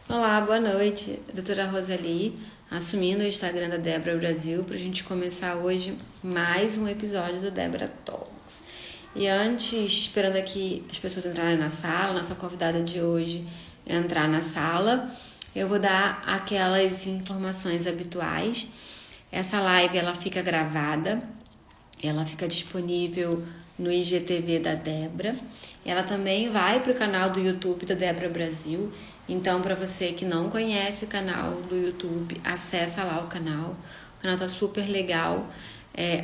Olá, boa noite, doutora Rosali, assumindo o Instagram da Débora Brasil para a gente começar hoje mais um episódio do Débora Talks. E antes, esperando aqui as pessoas entrarem na sala, nossa convidada de hoje entrar na sala, eu vou dar aquelas informações habituais. Essa live ela fica gravada, ela fica disponível no IGTV da Débora. Ela também vai para o canal do YouTube da Débora Brasil. Então, para você que não conhece o canal do YouTube, acessa lá o canal. O canal tá super legal.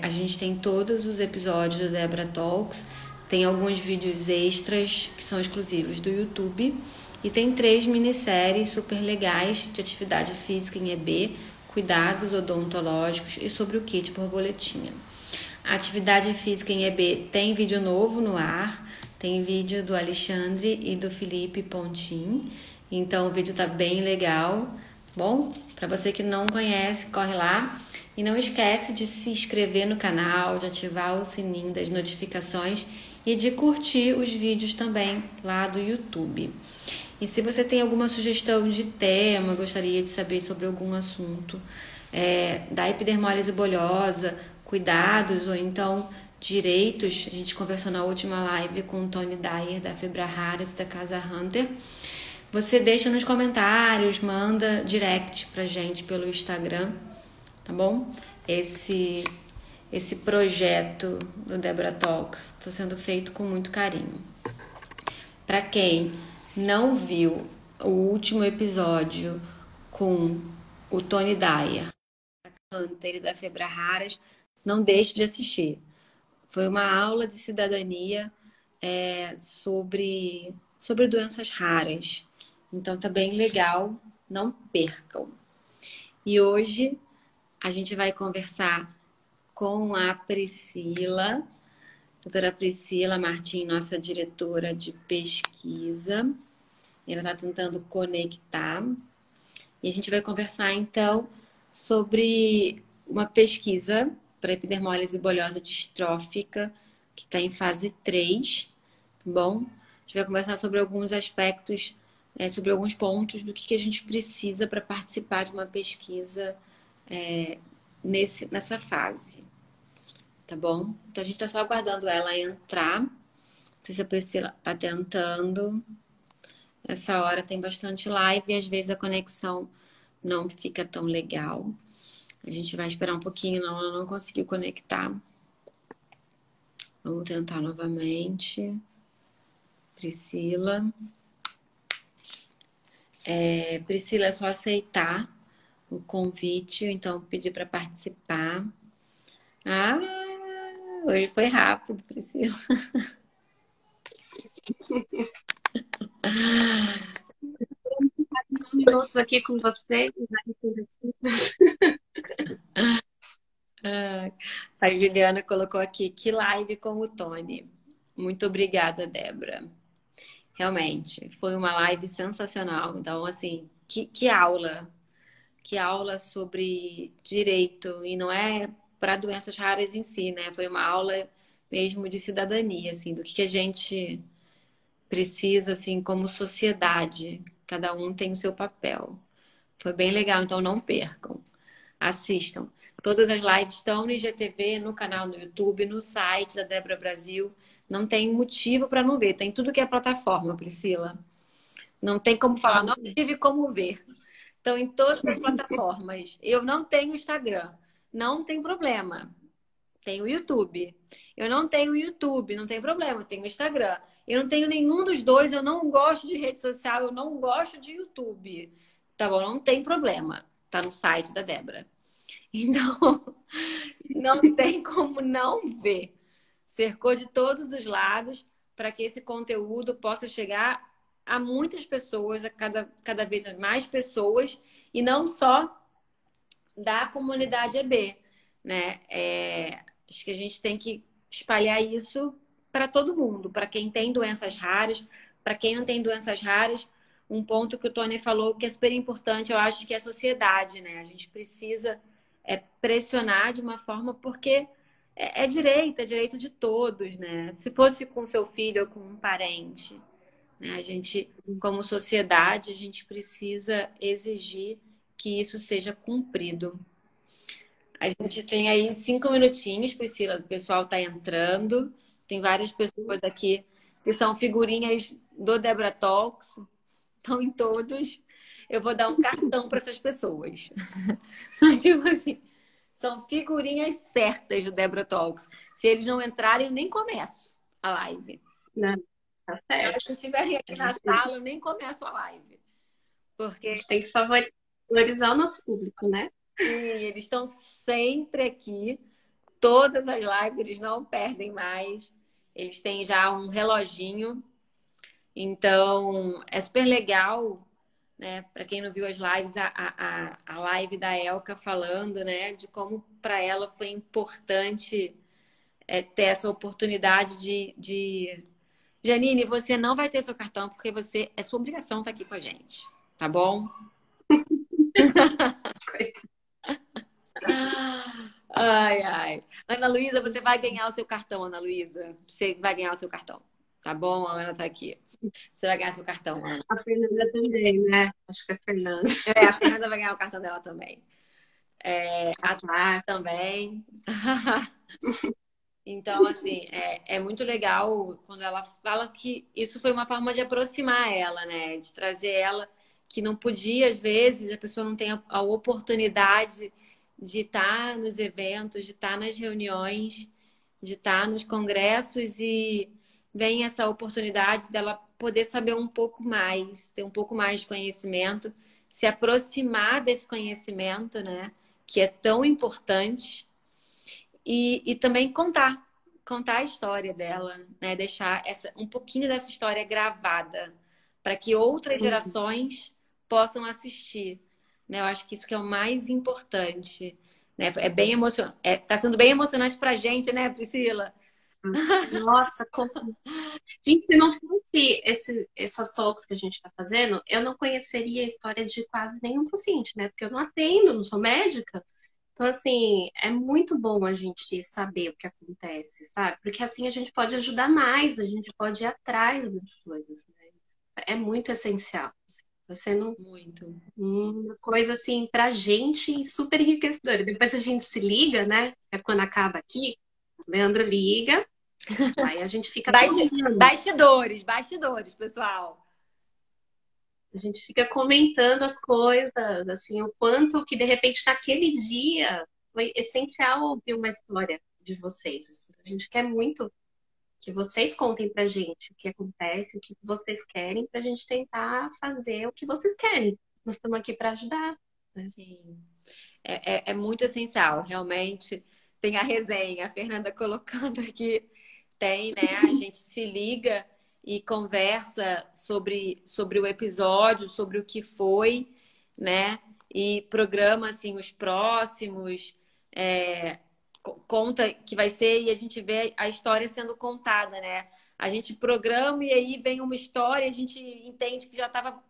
A gente tem todos os episódios do Débora Talks. Tem alguns vídeos extras que são exclusivos do YouTube. E tem 3 minisséries super legais de atividade física em EB, cuidados odontológicos e sobre o kit borboletinha. A atividade física em EB tem vídeo novo no ar, tem vídeo do Alexandre e do Felipe Pontin, então o vídeo tá bem legal. Bom, para você que não conhece, corre lá e não esquece de se inscrever no canal, de ativar o sininho das notificações e de curtir os vídeos também lá do YouTube. E se você tem alguma sugestão de tema, gostaria de saber sobre algum assunto da epidermólise bolhosa, cuidados ou então direitos, a gente conversou na última live com o Tony Dyer da Fibra Raras da Casa Hunter. Você deixa nos comentários, manda direct pra gente pelo Instagram, tá bom? Esse projeto do Débora Talks está sendo feito com muito carinho. Para quem não viu o último episódio com o Tony Dyer, da Hunter e da Fibra Raras, não deixe de assistir. Foi uma aula de cidadania sobre doenças raras. Então tá bem legal, não percam. E hoje a gente vai conversar com a Priscila, doutora Priscila Martim, nossa diretora de pesquisa. Ela está tentando conectar. E a gente vai conversar então sobre uma pesquisa para epidermólise bolhosa distrófica, que está em fase 3, tá bom? A gente vai conversar sobre alguns aspectos, sobre alguns pontos do que a gente precisa para participar de uma pesquisa nessa fase, tá bom? Então a gente está só aguardando ela entrar. Não sei se a Priscila está tentando. Essa hora tem bastante live e às vezes a conexão não fica tão legal. A gente vai esperar um pouquinho, não, ela não conseguiu conectar. Vamos tentar novamente. Priscila. Priscila, é só aceitar o convite, então pedir para participar. Ah, hoje foi rápido, Priscila. Minutos aqui com você. A Juliana colocou aqui, que live com o Tony. Muito obrigada, Débora. Realmente, foi uma live sensacional. Então, assim, que aula. Que aula sobre direito. E não é para doenças raras em si, né? Foi uma aula mesmo de cidadania, assim, do que a gente precisa, assim, como sociedade. Cada um tem o seu papel. Foi bem legal, então não percam. Assistam. Todas as lives estão no IGTV, no canal no YouTube, no site da Débora Brasil. Não tem motivo para não ver. Tem tudo que é plataforma, Priscila. Não tem como falar, não tive como ver. Então, em todas as plataformas. Eu não tenho Instagram. Não tem problema. Tenho YouTube. Eu não tenho YouTube, não tem problema. Eu tenho Instagram. Eu não tenho nenhum dos dois. Eu não gosto de rede social. Eu não gosto de YouTube. Tá bom? Não tem problema. Tá no site da Débora. Então, não tem como não ver. Cercou de todos os lados para que esse conteúdo possa chegar a muitas pessoas, a cada vez mais pessoas, e não só da comunidade EB, né? Acho que a gente tem que espalhar isso para todo mundo, para quem tem doenças raras, para quem não tem doenças raras. Um ponto que o Tony falou que é super importante, eu acho que é a sociedade, né? A gente precisa pressionar de uma forma porque é direito de todos, né? Se fosse com seu filho ou com um parente, né? A gente, como sociedade, a gente precisa exigir que isso seja cumprido. A gente tem aí 5 minutinhos, Priscila, o pessoal está entrando. Tem várias pessoas aqui que são figurinhas do Debra Talks, estão em todos. Eu vou dar um cartão para essas pessoas. São tipo assim, são figurinhas certas do Debra Talks. Se eles não entrarem, eu nem começo a live. Não, tá Se certo. eles estiverem aqui na sala, eu nem começo a live. A Porque gente tem que valorizar o nosso público, né? sim, eles estão sempre aqui. Todas as lives, eles não perdem mais. Eles têm já um reloginho. Então, é super legal, né? Para quem não viu as lives, a live da Elka falando, né? De como para ela foi importante ter essa oportunidade de... Janine, você não vai ter seu cartão porque é sua obrigação estar aqui com a gente, tá bom? Ai, ai. Ana Luísa, você vai ganhar o seu cartão, Ana Luísa. Você vai ganhar o seu cartão. Tá bom? A Ana tá aqui. Você vai ganhar seu cartão, Ana. A Fernanda também, né? Acho que é a Fernanda. A Fernanda vai ganhar o cartão dela também. A Ah, também. Então, assim, é muito legal quando ela fala que isso foi uma forma de aproximar ela, né? De trazer ela, que não podia, às vezes, a pessoa não tem a oportunidade de estar nos eventos, de estar nas reuniões, de estar nos congressos e vem essa oportunidade dela poder saber um pouco mais, ter um pouco mais de conhecimento, se aproximar desse conhecimento, né? Que é tão importante e também contar a história dela, né? Deixar um pouquinho dessa história gravada para que outras gerações possam assistir, né? Eu acho que isso que é o mais importante, né? É bem emocionante, tá sendo bem emocionante para a gente, né, Priscila? nossa, como... Gente, se não fosse essas talks que a gente está fazendo, eu não conheceria a história de quase nenhum paciente, né? Porque eu não atendo, não sou médica. Então, assim, é muito bom a gente saber o que acontece, sabe? Porque assim a gente pode ajudar mais, a gente pode ir atrás das coisas, né? É muito essencial. Tá sendo Muito. uma coisa, assim, pra gente super enriquecedora. Depois a gente se liga, né? É quando acaba aqui, o Leandro liga, aí a gente fica comentando. Bastidores, pessoal. A gente fica comentando as coisas, assim, o quanto que de repente naquele dia foi essencial ouvir uma história de vocês. Assim. A gente quer muito que vocês contem pra gente o que acontece, o que vocês querem, pra gente tentar fazer o que vocês querem. Nós estamos aqui para ajudar. Né? Sim. É muito essencial, realmente. Tem a resenha, a Fernanda colocando aqui, tem, né? A gente se liga e conversa sobre o episódio, sobre o que foi, né? E programa, assim, os próximos, conta que vai ser e a gente vê a história sendo contada, né? A gente programa e aí vem uma história, a gente entende que já estava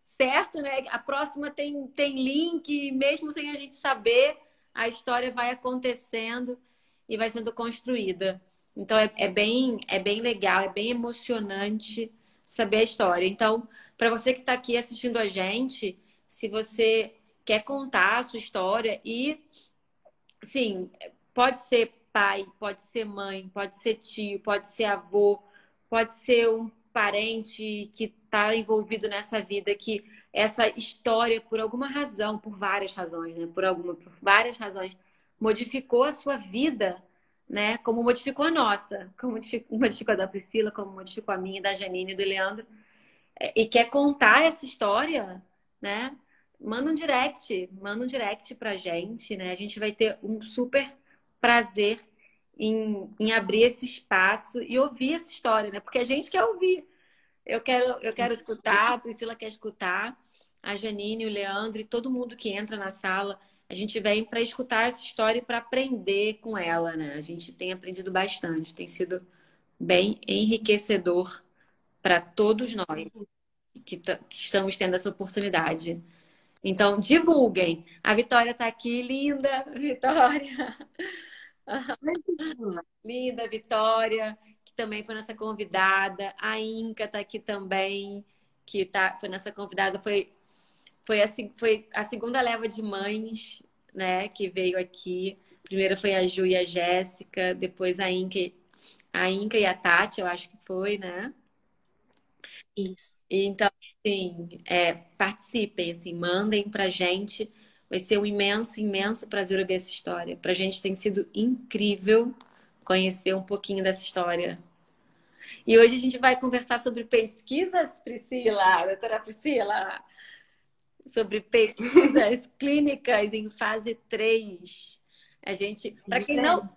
certo, né? A próxima tem link, mesmo sem a gente saber, a história vai acontecendo e vai sendo construída. Então é bem legal, é bem emocionante saber a história. Então, para você que está aqui assistindo a gente, se você quer contar a sua história e, sim, pode ser pai, pode ser mãe, pode ser tio, pode ser avô, pode ser um parente que está envolvido nessa vida, que essa história, por alguma razão, por várias razões, né? Por várias razões, modificou a sua vida, né? Como modificou a nossa, como modificou a da Priscila, como modificou a minha, da Janine e do Leandro, e quer contar essa história, né? Manda um direct pra gente, né? A gente vai ter um super prazer em abrir esse espaço e ouvir essa história, né? Porque a gente quer ouvir. Eu quero escutar, a Priscila quer escutar, a Janine, o Leandro e todo mundo que entra na sala. A gente vem para escutar essa história e para aprender com ela, né? A gente tem aprendido bastante, tem sido bem enriquecedor para todos nós que estamos tendo essa oportunidade. Então, divulguem. A Vitória está aqui, linda, Vitória. Linda, Vitória, que que também foi nossa convidada. A Inca tá aqui também, foi nossa convidada. Foi a segunda leva de mães, né, que veio aqui. Primeiro foi a Ju e a Jéssica, depois a Inca e a Tati, eu acho que foi, né? Isso. Então, assim, participem, assim, mandem pra gente. Vai ser um imenso, imenso prazer ouvir essa história. Pra gente tem sido incrível conhecer um pouquinho dessa história. E hoje a gente vai conversar sobre pesquisas, Priscila, doutora Priscila, sobre pesquisas clínicas em fase 3. A gente,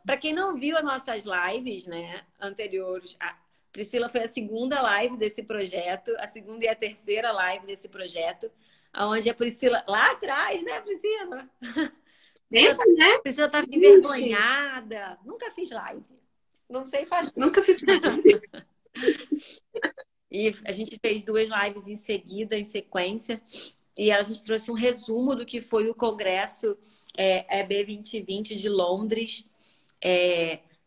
para quem não viu as nossas lives, né, anteriores, a Priscila foi a segunda live desse projeto, a segunda e a terceira live desse projeto, onde a Priscila, lá atrás, né, Priscila? Lembra, né? Priscila tá envergonhada. Nunca fiz live. Não sei fazer. Nunca fiz live. E a gente fez 2 lives em seguida, em sequência. E a gente trouxe um resumo do que foi o Congresso EB 2020 de Londres,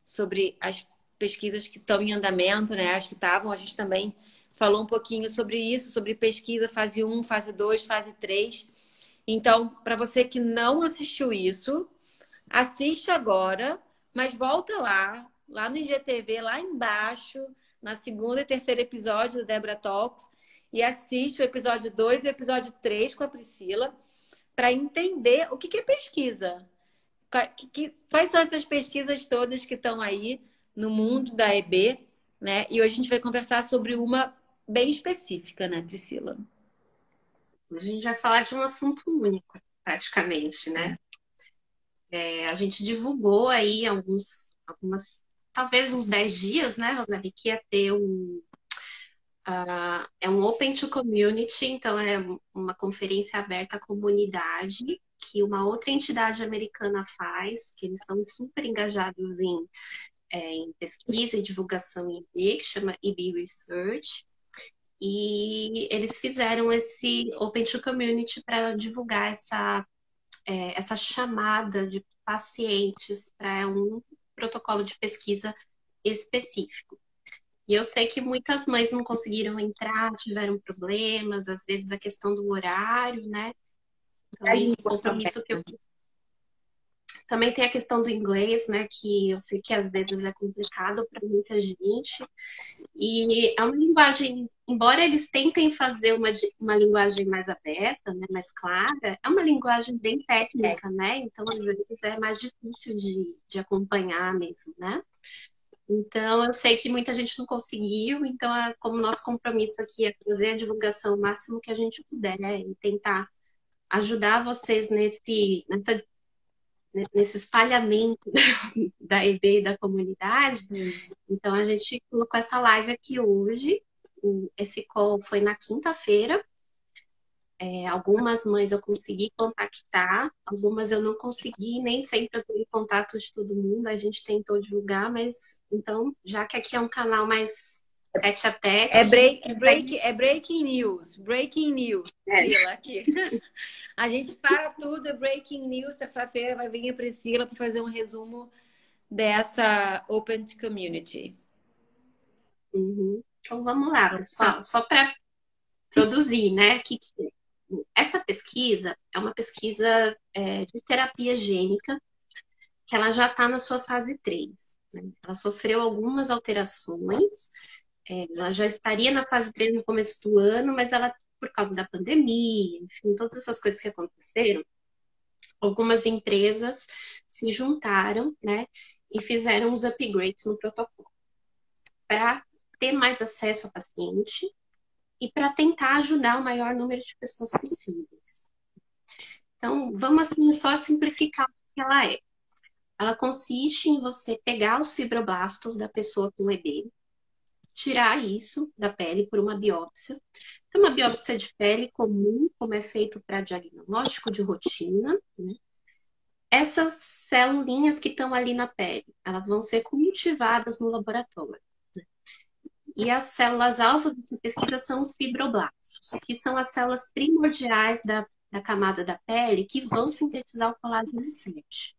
sobre as pesquisas que estão em andamento, né? As que estavam, a gente também falou um pouquinho sobre isso, sobre pesquisa fase 1, fase 2, fase 3. Então, para você que não assistiu isso, assiste agora, mas volta lá no IGTV, lá embaixo, na segunda e terceira episódio do Debra Talks, e assiste o episódio 2 e o episódio 3 com a Priscila, para entender o que é pesquisa. Quais são essas pesquisas todas que estão aí no mundo da EB, né? E hoje a gente vai conversar sobre uma bem específica, né, Priscila? Hoje a gente vai falar de um assunto único, praticamente, né? A gente divulgou aí talvez uns 10 dias, né, Roseli, que ia ter um Open to Community, então é uma conferência aberta à comunidade, que uma outra entidade americana faz, que eles são super engajados em pesquisa e divulgação em IB, que chama IB Research. E eles fizeram esse Open to Community para divulgar essa chamada de pacientes para um protocolo de pesquisa específico. E eu sei que muitas mães não conseguiram entrar, tiveram problemas, às vezes a questão do horário, né? Então, aí, o compromisso que eu quis. Também tem a questão do inglês, né? Que eu sei que às vezes é complicado para muita gente. E é uma linguagem, embora eles tentem fazer uma linguagem mais aberta, né, mais clara, é uma linguagem bem técnica, né? Então, às vezes, é mais difícil de acompanhar mesmo, né? Então, eu sei que muita gente não conseguiu, então, como nosso compromisso aqui é fazer a divulgação o máximo que a gente puder, né? E tentar ajudar vocês nesse espalhamento da EB e da comunidade. Então, a gente colocou essa live aqui hoje. Esse call foi na quinta-feira. Algumas mães eu consegui contactar, algumas eu não consegui, nem sempre eu tenho contato de todo mundo. A gente tentou divulgar, mas então, já que aqui é um canal mais tete a tete. Breaking news. Breaking news. Aqui. A gente para tudo, é breaking news. Terça-feira vai vir a Priscila para fazer um resumo dessa Open to Community. Uhum. Então vamos lá, pessoal. Só para produzir, né? Essa pesquisa é uma pesquisa de terapia gênica, que ela já está na sua fase 3. Né? Ela sofreu algumas alterações. Ela já estaria na fase 3 no começo do ano, mas ela, por causa da pandemia, enfim, todas essas coisas que aconteceram, algumas empresas se juntaram, né, e fizeram os upgrades no protocolo para ter mais acesso ao paciente e para tentar ajudar o maior número de pessoas possíveis. Então, vamos assim, só simplificar o que ela é. Ela consiste em você pegar os fibroblastos da pessoa com EB, tirar isso da pele por uma biópsia. Então, uma biópsia de pele comum, como é feito para diagnóstico de rotina, né? Essas celulinhas que estão ali na pele, elas vão ser cultivadas no laboratório. Né? E as células-alvo dessa pesquisa são os fibroblastos, que são as células primordiais da camada da pele que vão sintetizar o colágeno 7.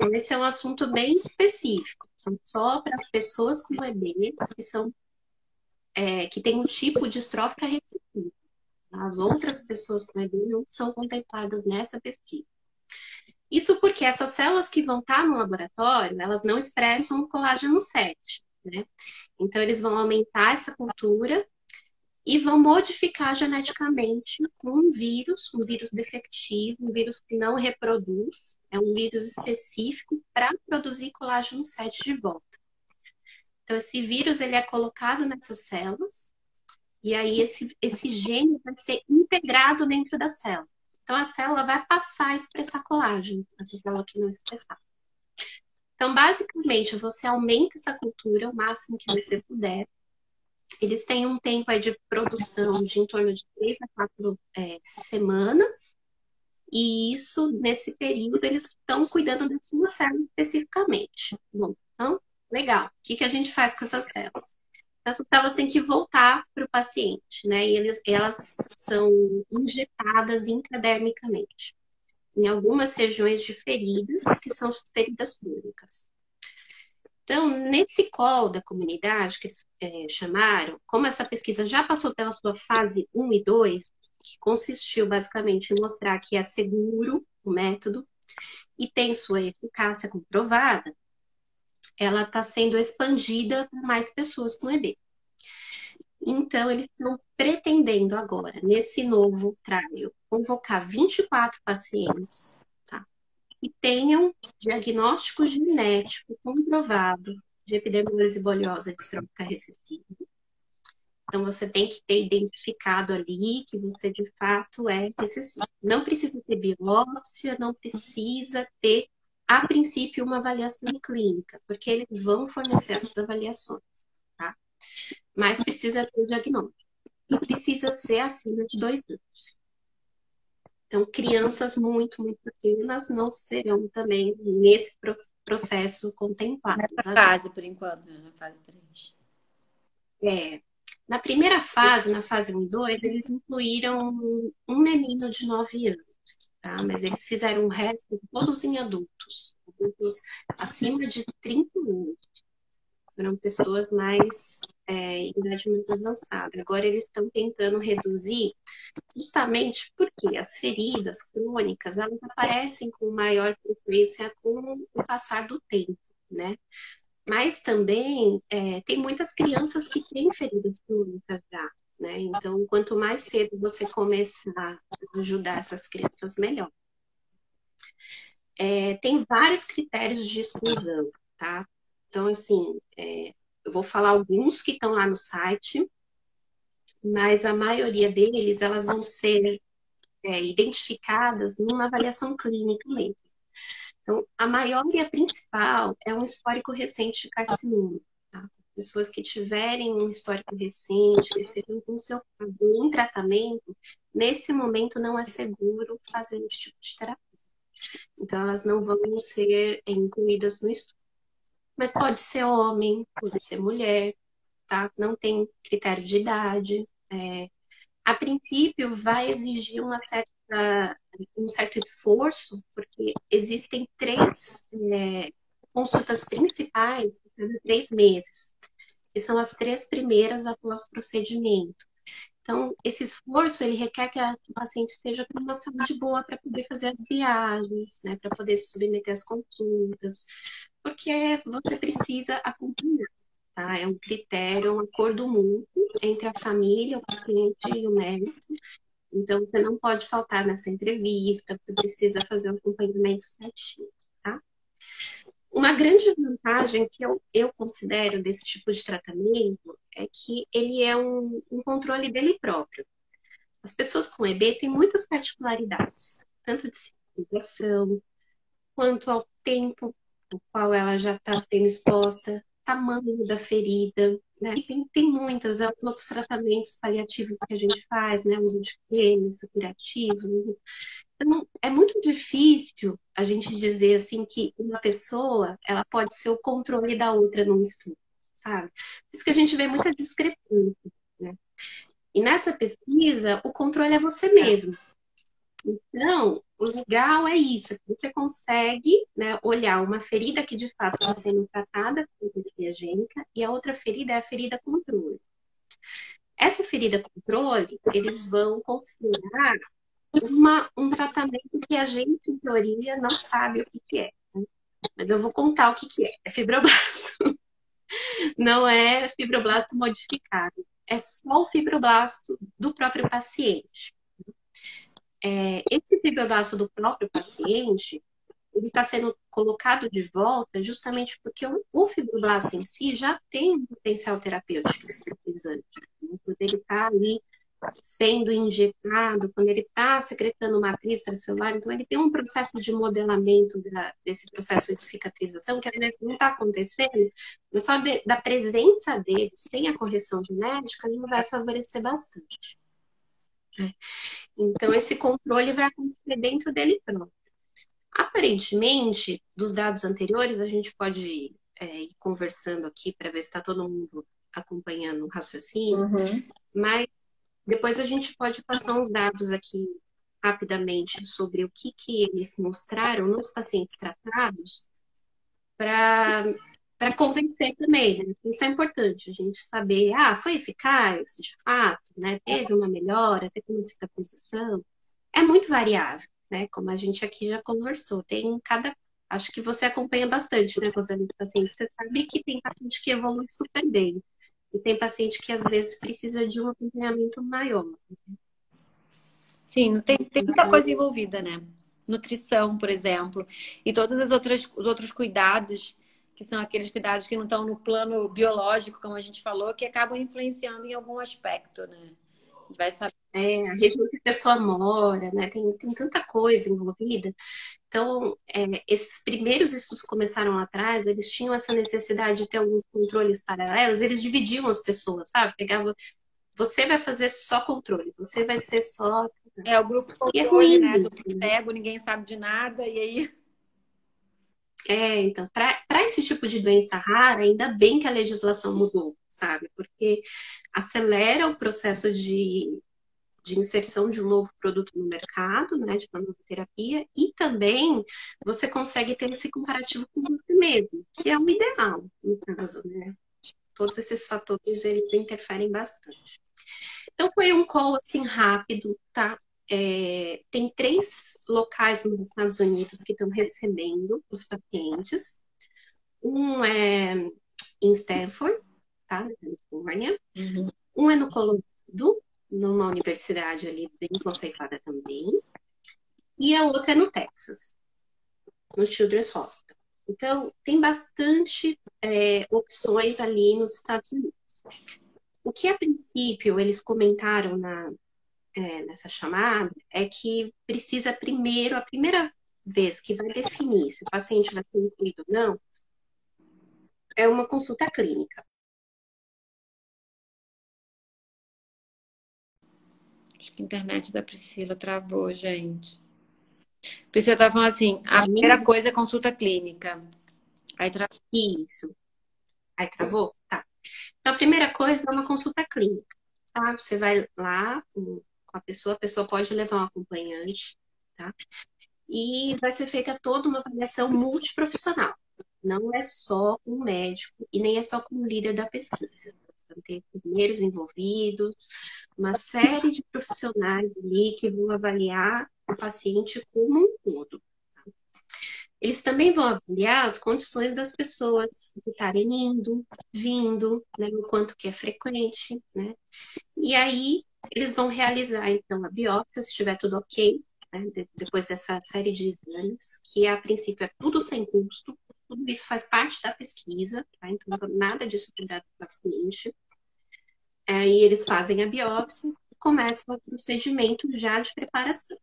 Então, esse é um assunto bem específico. São só para as pessoas com EB que tem um tipo de distrófica recessiva. As outras pessoas com EB não são contempladas nessa pesquisa. Isso porque essas células que vão estar no laboratório, elas não expressam o colágeno 7, né? Então, eles vão aumentar essa cultura e vão modificar geneticamente um vírus defectivo, um vírus que não reproduz, é um vírus específico para produzir colágeno 7 de volta. Então, esse vírus ele é colocado nessas células e aí esse gene vai ser integrado dentro da célula. Então, a célula vai passar a expressar colágeno, essa célula que não expressar. Então, basicamente, você aumenta essa cultura o máximo que você puder. Eles têm um tempo aí de produção de em torno de 3 a 4 semanas. E isso, nesse período, eles estão cuidando da sua célula especificamente. Bom, então, legal. O que a gente faz com essas células? Essas células têm que voltar para o paciente, né? E elas são injetadas intradermicamente em algumas regiões de feridas, que são as feridas crônicas. Então, nesse call da comunidade, que eles chamaram, como essa pesquisa já passou pela sua fase 1 e 2, que consistiu basicamente em mostrar que é seguro o método e tem sua eficácia comprovada, ela está sendo expandida para mais pessoas com EB. Então, eles estão pretendendo agora, nesse novo trial, convocar 24 pacientes, tá? Que tenham diagnóstico genético comprovado de epidermólise bolhosa distrófica recessiva. Então, você tem que ter identificado ali que você, de fato, é recessivo. Não precisa ter biópsia, não precisa ter, a princípio, uma avaliação clínica, porque eles vão fornecer essas avaliações, tá? Mas precisa ter o diagnóstico. E precisa ser acima de 2 anos. Então, crianças muito, muito pequenas não serão também nesse processo contempladas. Nessa fase, por enquanto, né? Na fase 3. Na primeira fase, na fase 1 e 2, eles incluíram um menino de 9 anos, tá? Mas eles fizeram o resto todos em adultos acima de 30 anos. Foram pessoas mais em idade mais avançada. Agora eles estão tentando reduzir justamente porque as feridas crônicas, elas aparecem com maior frequência com o passar do tempo, né? Mas também tem muitas crianças que têm feridas crônicas já, né? Então, quanto mais cedo você começar a ajudar essas crianças, melhor. Tem vários critérios de exclusão, tá? Então, assim, eu vou falar alguns que estão lá no site, mas a maioria deles, elas vão ser identificadas numa avaliação clínica mesmo. Então, a maior e a principal é um histórico recente de carcinoma. Tá? Pessoas que tiverem um histórico recente, que estejam com seu caso em tratamento, nesse momento não é seguro fazer esse tipo de terapia. Então, elas não vão ser incluídas no estudo. Mas pode ser homem, pode ser mulher, tá? Não tem critério de idade. A princípio, vai exigir um certo esforço, porque existem 3 consultas principais a cada 3 meses, que são as 3 primeiras após o procedimento. Então, esse esforço, ele requer que o paciente esteja com uma saúde boa para poder fazer as viagens, né, para poder se submeter às consultas, porque você precisa acompanhar, tá? É um critério, um acordo mútuo entre a família, o paciente e o médico. Então, você não pode faltar nessa entrevista, você precisa fazer um acompanhamento certinho, tá? Uma grande vantagem que eu considero desse tipo de tratamento é que ele é um controle dele próprio. As pessoas com EB têm muitas particularidades, tanto de cicatrização, quanto ao tempo no qual ela já está sendo exposta, tamanho da ferida, né? E tem muitas, os outros tratamentos paliativos que a gente faz, né? Uso de cremes, curativos. Então, é muito difícil a gente dizer assim que uma pessoa ela pode ser o controle da outra num estudo, sabe? Por isso que a gente vê muita discrepância, né? E nessa pesquisa, o controle é você mesmo. Então, o legal é isso, que você consegue, né, olhar uma ferida que de fato está sendo tratada com terapia gênica e a outra ferida é a ferida controle. Essa ferida controle, eles vão considerar um tratamento que a gente, em teoria, não sabe o que que é. Né? Mas eu vou contar o que que é. É fibroblasto. Não é fibroblasto modificado. É só o fibroblasto do próprio paciente. Esse fibroblasto do próprio paciente, ele está sendo colocado de volta justamente porque o fibroblasto em si já tem um potencial terapêutico cicatrizante. Né? Quando ele está ali sendo injetado, quando ele está secretando matriz extracelular, então ele tem um processo de modelamento desse processo de cicatrização que às vezes não está acontecendo, mas só da presença dele, sem a correção genética, ele vai favorecer bastante. Então, esse controle vai acontecer dentro dele próprio. Aparentemente, dos dados anteriores, a gente pode ir conversando aqui para ver se está todo mundo acompanhando o raciocínio, mas depois a gente pode passar uns dados aqui rapidamente sobre o que eles mostraram nos pacientes tratados para convencer também, né? Isso é importante, a gente saber, foi eficaz, de fato, né? Teve uma melhora, teve uma cicatrização. É muito variável, né? Como a gente aqui já conversou. Acho que você acompanha bastante, né, com os pacientes. Você sabe que tem paciente que evolui super bem. E tem paciente que às vezes precisa de um acompanhamento maior. Sim, tem muita coisa envolvida, né? Nutrição, por exemplo, e todas os outros cuidados, que são aqueles cuidados que não estão no plano biológico, como a gente falou, que acabam influenciando em algum aspecto, né? A gente vai saber. A região que a pessoa mora, né? Tem tanta coisa envolvida. Então, esses primeiros estudos que começaram lá atrás, eles tinham essa necessidade de ter alguns controles paralelos, eles dividiam as pessoas, sabe? Pegava, você vai fazer só controle, você vai ser só... É o grupo E é controle, ruim né? Do isso, né? cego, ninguém sabe de nada, e aí... Então, para esse tipo de doença rara, ainda bem que a legislação mudou, sabe? Porque acelera o processo de inserção de um novo produto no mercado, né, de uma nova terapia, e também você consegue ter esse comparativo com você mesmo, que é o ideal, no caso, né? Todos esses fatores, eles interferem bastante. Então, foi um call, assim, rápido, tá? Tem 3 locais nos Estados Unidos que estão recebendo os pacientes. Um é em Stanford, tá? Na Califórnia. Um é no Colorado, numa universidade ali bem conceituada também. E a outra é no Texas, no Children's Hospital. Então, tem bastante opções ali nos Estados Unidos. O que, a princípio, eles comentaram nessa chamada é que precisa primeiro, a primeira vez que vai definir se o paciente vai ser incluído ou não, é uma consulta clínica. Acho que a internet da Priscila travou, gente. Priscila tá falando assim, a Pra mim, primeira coisa é consulta clínica. Aí travou. isso. Aí travou? Tá. Então, a primeira coisa é uma consulta clínica, tá? Você vai lá com a pessoa pode levar um acompanhante, tá? E vai ser feita toda uma avaliação multiprofissional. Não é só com o médico e nem é só com o líder da pesquisa. Vão ter enfermeiros envolvidos, uma série de profissionais ali que vão avaliar o paciente como um todo. Eles também vão avaliar as condições das pessoas de estarem indo, vindo, né, o quanto que é frequente, né? E aí eles vão realizar, então, a biópsia, se estiver tudo ok, né, depois dessa série de exames, que a princípio é tudo sem custo, tudo isso faz parte da pesquisa, tá? Então nada disso é cobrado do paciente. Aí eles fazem a biópsia e começa o procedimento já de preparação.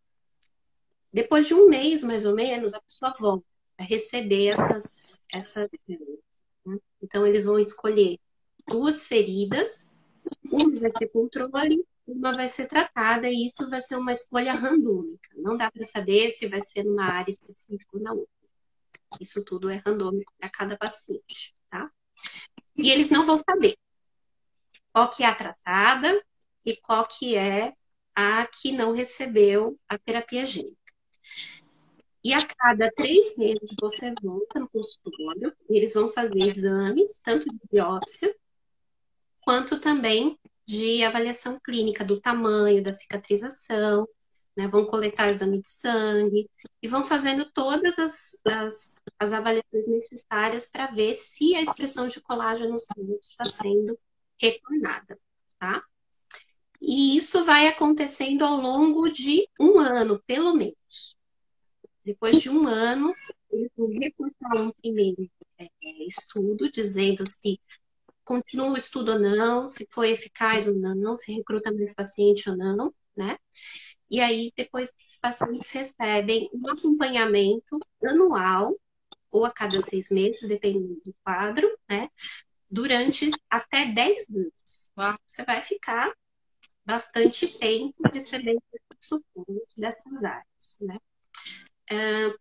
Depois de um mês, mais ou menos, a pessoa volta a receber essas né? Então, eles vão escolher 2 feridas, uma vai ser controle, uma vai ser tratada, e isso vai ser uma escolha randômica. Não dá para saber se vai ser numa área específica ou na outra. Isso tudo é randômico para cada paciente, tá? E eles não vão saber qual que é a tratada e qual que é a que não recebeu a terapia gênica. E a cada 3 meses você volta no consultório, e eles vão fazer exames, tanto de biópsia, quanto também de avaliação clínica do tamanho, da cicatrização, né? Vão coletar exame de sangue e vão fazendo todas as avaliações necessárias para ver se a expressão de colágeno no sangue está sendo retornada, tá? E isso vai acontecendo ao longo de 1 ano, pelo menos. Depois de 1 ano, eles vão reportar um primeiro estudo, dizendo se continua o estudo ou não, se foi eficaz ou não, se recruta mais paciente ou não, né? E aí, depois, esses pacientes recebem um acompanhamento anual, ou a cada 6 meses, dependendo do quadro, né? Durante até 10 anos. Você vai ficar bastante tempo recebendo suporte dessas áreas, né?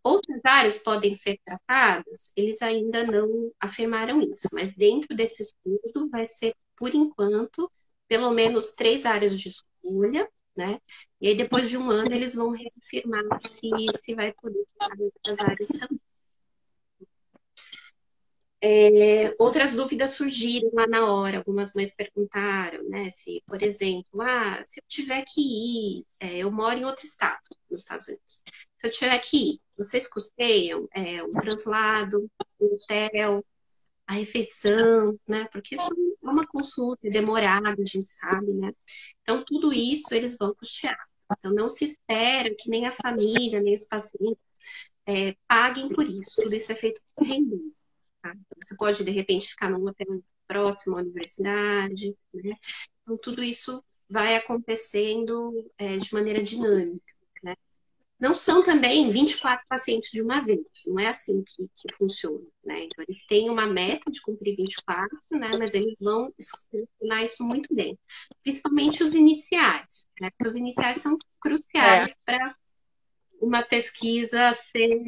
Outras áreas podem ser tratadas, eles ainda não afirmaram isso, mas dentro desse estudo vai ser, por enquanto, pelo menos 3 áreas de escolha, né? E aí, depois de 1 ano, eles vão reafirmar se vai poder tratar outras áreas também. Outras dúvidas surgiram lá na hora. Algumas mães perguntaram, né? Se, por exemplo, se eu tiver que ir, eu moro em outro estado, nos Estados Unidos. Se eu tiver que ir, vocês custeiam o translado, o hotel, a refeição, né? Porque isso é uma consulta demorada, a gente sabe, né? Então, tudo isso eles vão custear. Então, não se espera que nem a família, nem os pacientes paguem por isso. Tudo isso é feito por reembolso. Tá? Você pode, de repente, ficar num hotel próximo à universidade, né? Então, tudo isso vai acontecendo de maneira dinâmica, né? Não são também 24 pacientes de uma vez, não é assim que funciona, né? Então, eles têm uma meta de cumprir 24, né? Mas eles vão selecionar isso muito bem. Principalmente os iniciais, né? Porque os iniciais são cruciais para uma pesquisa ser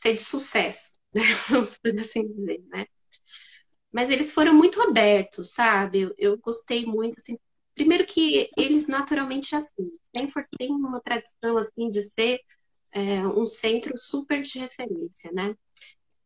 de sucesso, né? Vamos assim dizer, né? Mas eles foram muito abertos, sabe? Eu gostei muito, assim. Primeiro que eles naturalmente assim. Stanford tem uma tradição assim de ser um centro super de referência, né?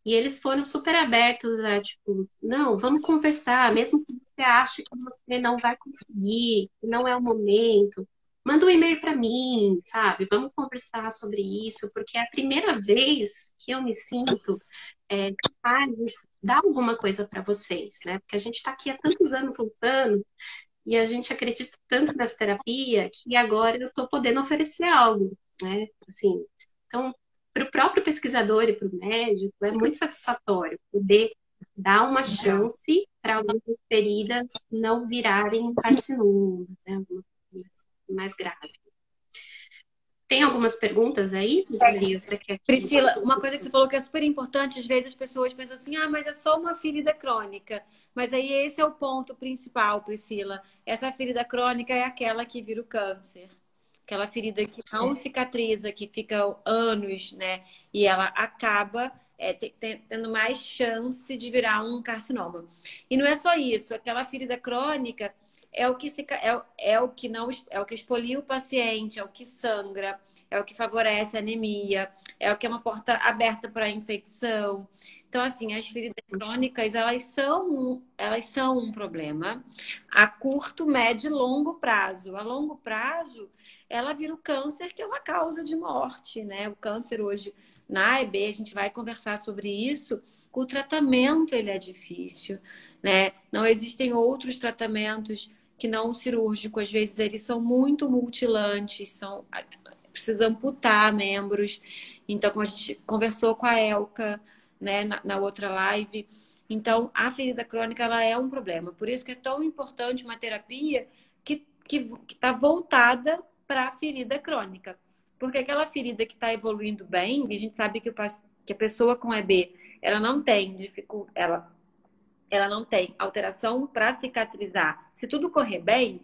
E eles foram super abertos a, tipo, não, vamos conversar, mesmo que você ache que você não vai conseguir, que não é o momento, manda um e-mail para mim, sabe? Vamos conversar sobre isso, porque é a primeira vez que eu me sinto capaz de dar alguma coisa para vocês, né? Porque a gente está aqui há tantos anos lutando e a gente acredita tanto nessa terapia que agora eu estou podendo oferecer algo, né? Assim, então, para o próprio pesquisador e para o médico, é muito satisfatório poder dar uma chance para algumas feridas não virarem carcinoma, né? Alguma coisa mais grave. Tem algumas perguntas aí, Rodrigo? Você quer que... Priscila, uma coisa que você falou que é super importante, às vezes as pessoas pensam assim, mas é só uma ferida crônica. Mas aí esse é o ponto principal, Priscila. Essa ferida crônica é aquela que vira o câncer. Aquela ferida que não cicatriza, que fica anos, né? E ela acaba tendo mais chance de virar um carcinoma. E não é só isso, aquela ferida crônica é o que expolia o paciente, é o que sangra, é o que favorece a anemia, é o que é uma porta aberta para a infecção. Então, assim, as feridas crônicas, elas são um problema a curto, médio e longo prazo. A longo prazo, ela vira o câncer, que é uma causa de morte, né? O câncer hoje, na AEB, a gente vai conversar sobre isso, o tratamento, ele é difícil, né? Não existem outros tratamentos que não cirúrgicos, às vezes eles são muito mutilantes, precisa amputar membros. Então, como a gente conversou com a Elka, né, na outra live, então a ferida crônica ela é um problema. Por isso que é tão importante uma terapia que está voltada para a ferida crônica. Porque aquela ferida que está evoluindo bem, e a gente sabe que a pessoa com EB, ela não tem ela não tem alteração para cicatrizar. Se tudo correr bem,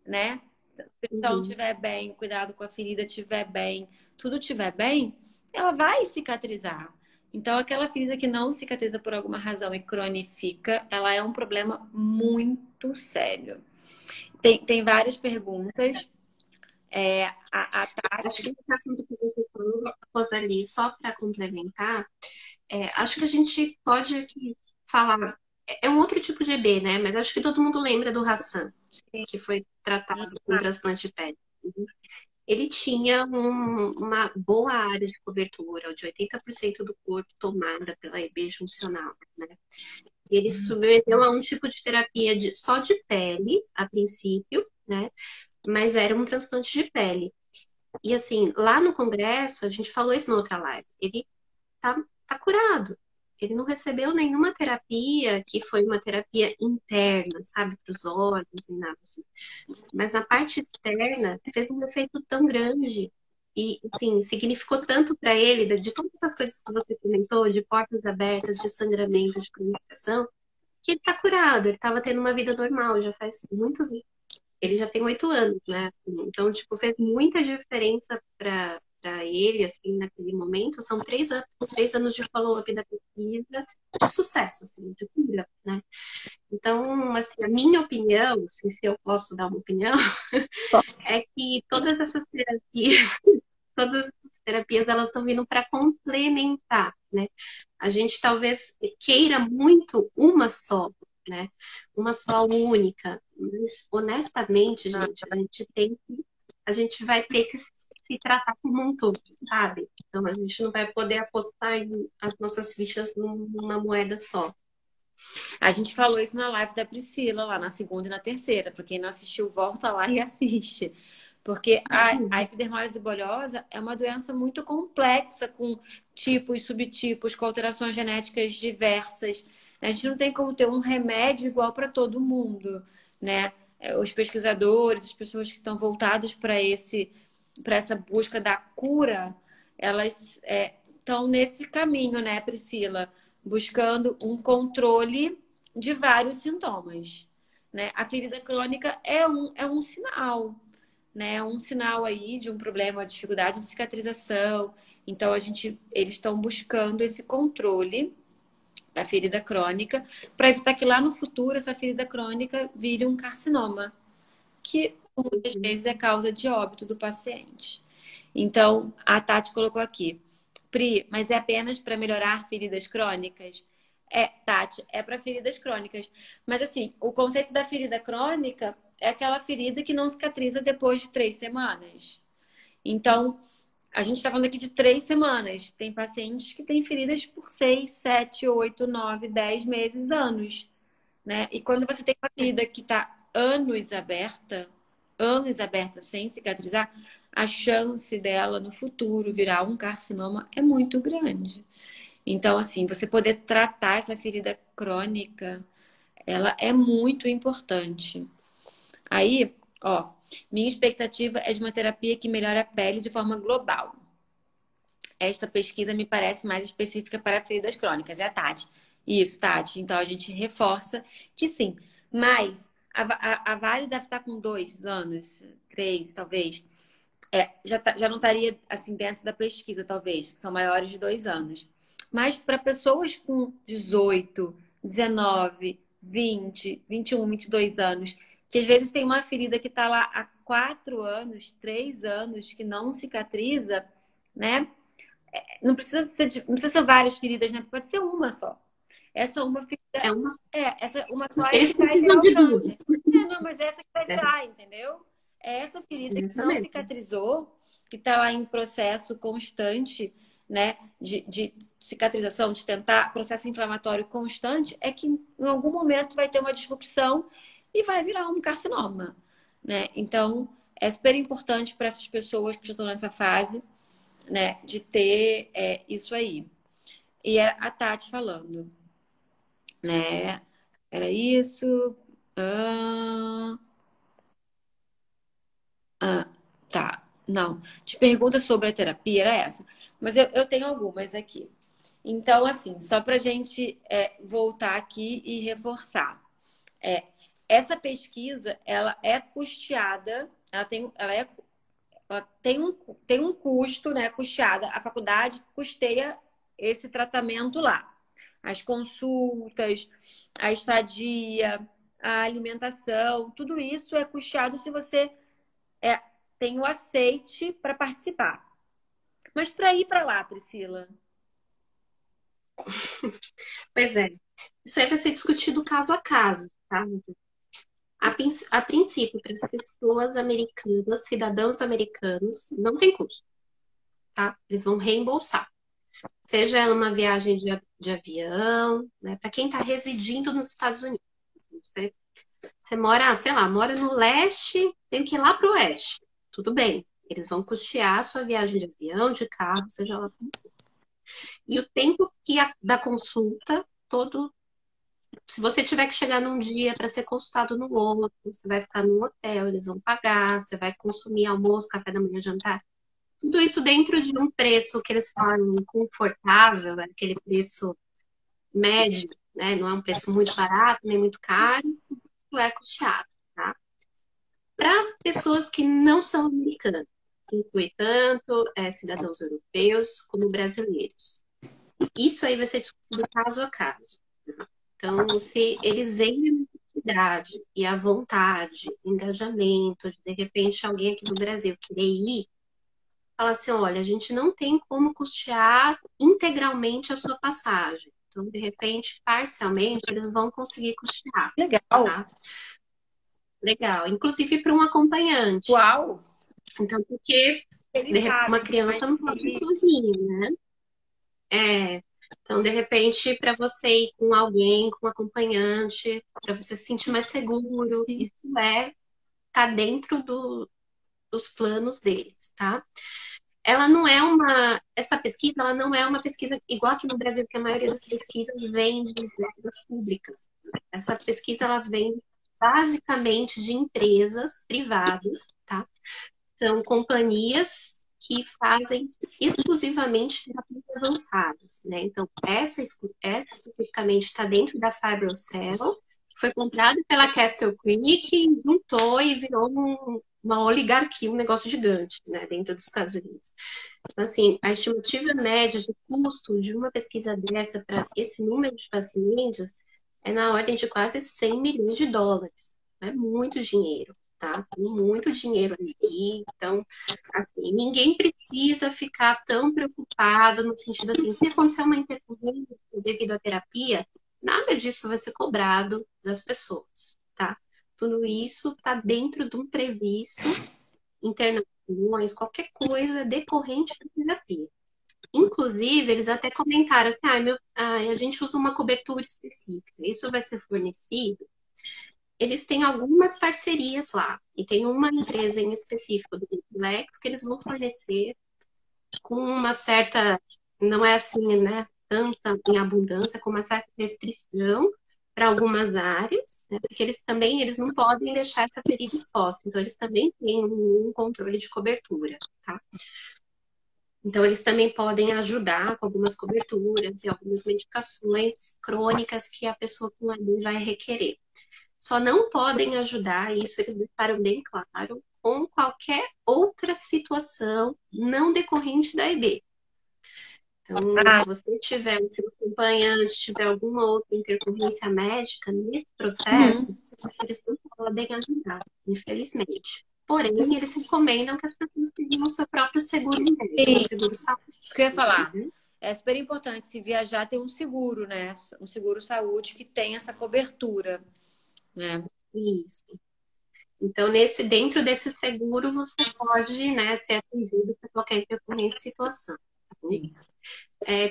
né? Se a pessoa estiver bem, cuidado com a ferida estiver bem, tudo estiver bem, ela vai cicatrizar. Então, aquela ferida que não cicatriza por alguma razão e cronifica, ela é um problema muito sério. Tem várias perguntas. A Acho que Tati. esse assunto que você falou, Rosali, só para complementar, acho que a gente pode aqui falar. É um outro tipo de EB, né? Mas acho que todo mundo lembra do Hassan, que foi tratado com transplante de pele. Ele tinha uma boa área de cobertura, de 80% do corpo tomada pela EB juncional, né? Ele submeteu a um tipo de terapia só de pele, a princípio, né? Mas era um transplante de pele. E assim, lá no Congresso, a gente falou isso na outra live, ele tá curado. Ele não recebeu nenhuma terapia que foi uma terapia interna, sabe, para os olhos e nada assim. Mas na parte externa, fez um efeito tão grande e, assim, significou tanto para ele, de todas essas coisas que você comentou, de portas abertas, de sangramento, de comunicação, que ele tá curado. Ele estava tendo uma vida normal, já faz muitos. Ele já tem 8 anos, né? Então, tipo, fez muita diferença para ele, assim, naquele momento. São 3 anos, 3 anos de follow-up da pesquisa, de sucesso, assim, de cura, né? Então, assim, a minha opinião, assim, se eu posso dar uma opinião, é que todas essas terapias, elas estão vindo para complementar, né? A gente talvez queira muito uma só, né? Uma só única. Mas, honestamente, gente, a gente vai ter que se tratar como um todo, sabe? Então, a gente não vai poder apostar as nossas fichas numa moeda só. A gente falou isso na live da Priscila, lá na segunda e na terceira. Para quem não assistiu, volta lá e assiste. Porque a epidermólise bulhosa é uma doença muito complexa, com tipos, e subtipos, com alterações genéticas diversas. A gente não tem como ter um remédio igual para todo mundo, né? Os pesquisadores, as pessoas que estão voltadas para essa busca da cura, elas estão nesse caminho, né, Priscila? Buscando um controle de vários sintomas, né? A ferida crônica é um sinal, né? É um sinal aí de um problema, uma dificuldade de cicatrização. Então, eles estão buscando esse controle da ferida crônica para evitar que lá no futuro essa ferida crônica vire um carcinoma, que muitas vezes é causa de óbito do paciente. Então, a Tati colocou aqui, Pri, mas é apenas para melhorar feridas crônicas? Tati, é para feridas crônicas. Mas assim, o conceito da ferida crônica é aquela ferida que não cicatriza depois de 3 semanas. Então, a gente está falando aqui de 3 semanas. Tem pacientes que têm feridas por 6, 7, 8, 9, 10 meses, anos, né? E quando você tem uma ferida que está anos aberta sem cicatrizar, a chance dela no futuro virar um carcinoma é muito grande. Então, assim, você poder tratar essa ferida crônica, ela é muito importante. Aí, ó, minha expectativa é de uma terapia que melhore a pele de forma global. Esta pesquisa me parece mais específica para feridas crônicas. É a Tati. Isso, Tati. Então a gente reforça que sim. Mas a Vale deve estar com 2 anos, 3, talvez. Já não estaria assim dentro da pesquisa, talvez, que são maiores de 2 anos. Mas para pessoas com 18, 19, 20, 21, 22 anos, que às vezes tem uma ferida que está lá há 4 anos, 3 anos, que não cicatriza, né? Não precisa ser várias feridas, né? Pode ser uma só. Essa uma ferida. É uma... Essa uma só é Eles que vai precisam virar o de duas. câncer. Não, mas essa que vai É, virar, entendeu? É essa ferida que essa não mesmo. cicatrizou, que está lá em processo constante, né? De cicatrização, de tentar, processo inflamatório constante, é que em algum momento vai ter uma disrupção e vai virar um carcinoma, né? Então, é super importante para essas pessoas que já estão nessa fase, né, de ter isso aí. E era a Tati falando, né? Era isso. Ah, tá. Não. Te pergunta sobre a terapia, era essa. Mas eu tenho algumas aqui. Então, assim, só para a gente voltar aqui e reforçar. É, essa pesquisa, ela é custeada, ela tem um custo, né, custeada. A faculdade custeia esse tratamento lá. As consultas, a estadia, a alimentação, tudo isso é custeado se você tem o aceite para participar. Mas para ir para lá, Priscila? Pois é. Isso aí vai ser discutido caso a caso, tá? A princípio, para as pessoas americanas, cidadãos americanos, não tem custo, tá? Eles vão reembolsar. Seja numa viagem de avião, né? Para quem está residindo nos Estados Unidos. Você mora, sei lá, mora no leste, tem que ir lá para o oeste. Tudo bem. Eles vão custear a sua viagem de avião, de carro, seja lá como for. E o tempo da consulta, todo. Se você tiver que chegar num dia para ser consultado no outro, você vai ficar num hotel, eles vão pagar, você vai consumir almoço, café da manhã, jantar. Tudo isso dentro de um preço que eles falam confortável, aquele preço médio, né? Não é um preço muito barato, nem muito caro, tudo é custeado, tá? Para as pessoas que não são americanas, inclui tanto cidadãos europeus como brasileiros. Isso aí vai ser discutido caso a caso. Então, se eles veem a necessidade e a vontade, engajamento, de repente alguém aqui do Brasil querer ir, fala assim, olha, a gente não tem como custear integralmente a sua passagem. Então, de repente, parcialmente, eles vão conseguir custear. Legal. Tá? Legal. Inclusive para um acompanhante. Uau! Então, porque uma criança não pode ir sozinha, né? Então, de repente, para você ir com alguém, com um acompanhante, para você se sentir mais seguro, isso tá dentro dos planos deles, tá? Ela não é essa pesquisa, ela não é uma pesquisa igual aqui no Brasil, que a maioria das pesquisas vem de empresas públicas. Essa pesquisa, ela vem basicamente de empresas privadas, tá? São companhias que fazem exclusivamente terapias avançadas, né? Então, essa especificamente está dentro da FibroCell, que foi comprada pela Castle Creek, juntou e virou uma oligarquia, um negócio gigante, né, dentro dos Estados Unidos. Então, assim, a estimativa média de custo de uma pesquisa dessa para esse número de pacientes é na ordem de quase 100 milhões de dólares. É muito dinheiro, tá? Muito dinheiro ali. Então, assim, ninguém precisa ficar tão preocupado no sentido assim, se acontecer uma intercorrência devido à terapia, nada disso vai ser cobrado das pessoas, tá? Tudo isso está dentro de um previsto, internações, qualquer coisa decorrente da terapia. Inclusive, eles até comentaram assim, a gente usa uma cobertura específica, isso vai ser fornecido. Eles têm algumas parcerias lá, e tem uma empresa em específico do Lex que eles vão fornecer com uma certa, não é assim, né, tanta em abundância, com uma certa restrição para algumas áreas, né, porque eles não podem deixar essa ferida exposta, então eles também têm um controle de cobertura, tá? Então, eles também podem ajudar com algumas coberturas e algumas medicações crônicas que a pessoa com AD vai requerer. Só não podem ajudar, isso eles deixaram bem claro, com qualquer outra situação não decorrente da EB. Então, se você tiver, se o acompanhante tiver alguma outra intercorrência médica nesse processo, eles não podem ajudar, infelizmente. Porém, eles recomendam que as pessoas tenham o seu próprio seguro médico, o seguro saúde. Isso que eu ia falar. É super importante se viajar ter um seguro, né? Um seguro saúde que tem essa cobertura, né? Isso. Então, dentro desse seguro, você pode, né, ser atendido por qualquer intercorrência situação. Tá bom?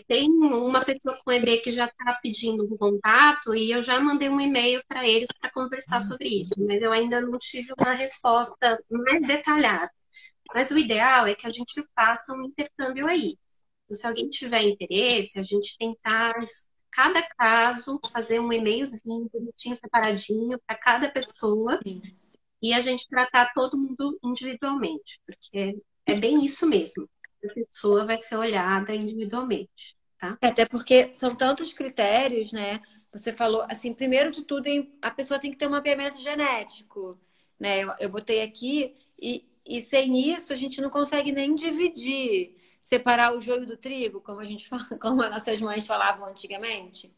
Tem uma pessoa com EB que já está pedindo um contato e eu já mandei um e-mail para eles para conversar sobre isso, mas eu ainda não tive uma resposta mais detalhada. Mas o ideal é que a gente faça um intercâmbio aí. Então, se alguém tiver interesse, a gente tentar, cada caso, fazer um e-mailzinho bonitinho, separadinho para cada pessoa. Sim. E a gente tratar todo mundo individualmente, porque é bem isso mesmo. A pessoa vai ser olhada individualmente, tá? Até porque são tantos critérios, né? Você falou, assim, primeiro de tudo, a pessoa tem que ter um mapeamento genético, né? Eu botei aqui e sem isso a gente não consegue nem dividir, separar o joio do trigo, como a gente fala, como as nossas mães falavam antigamente.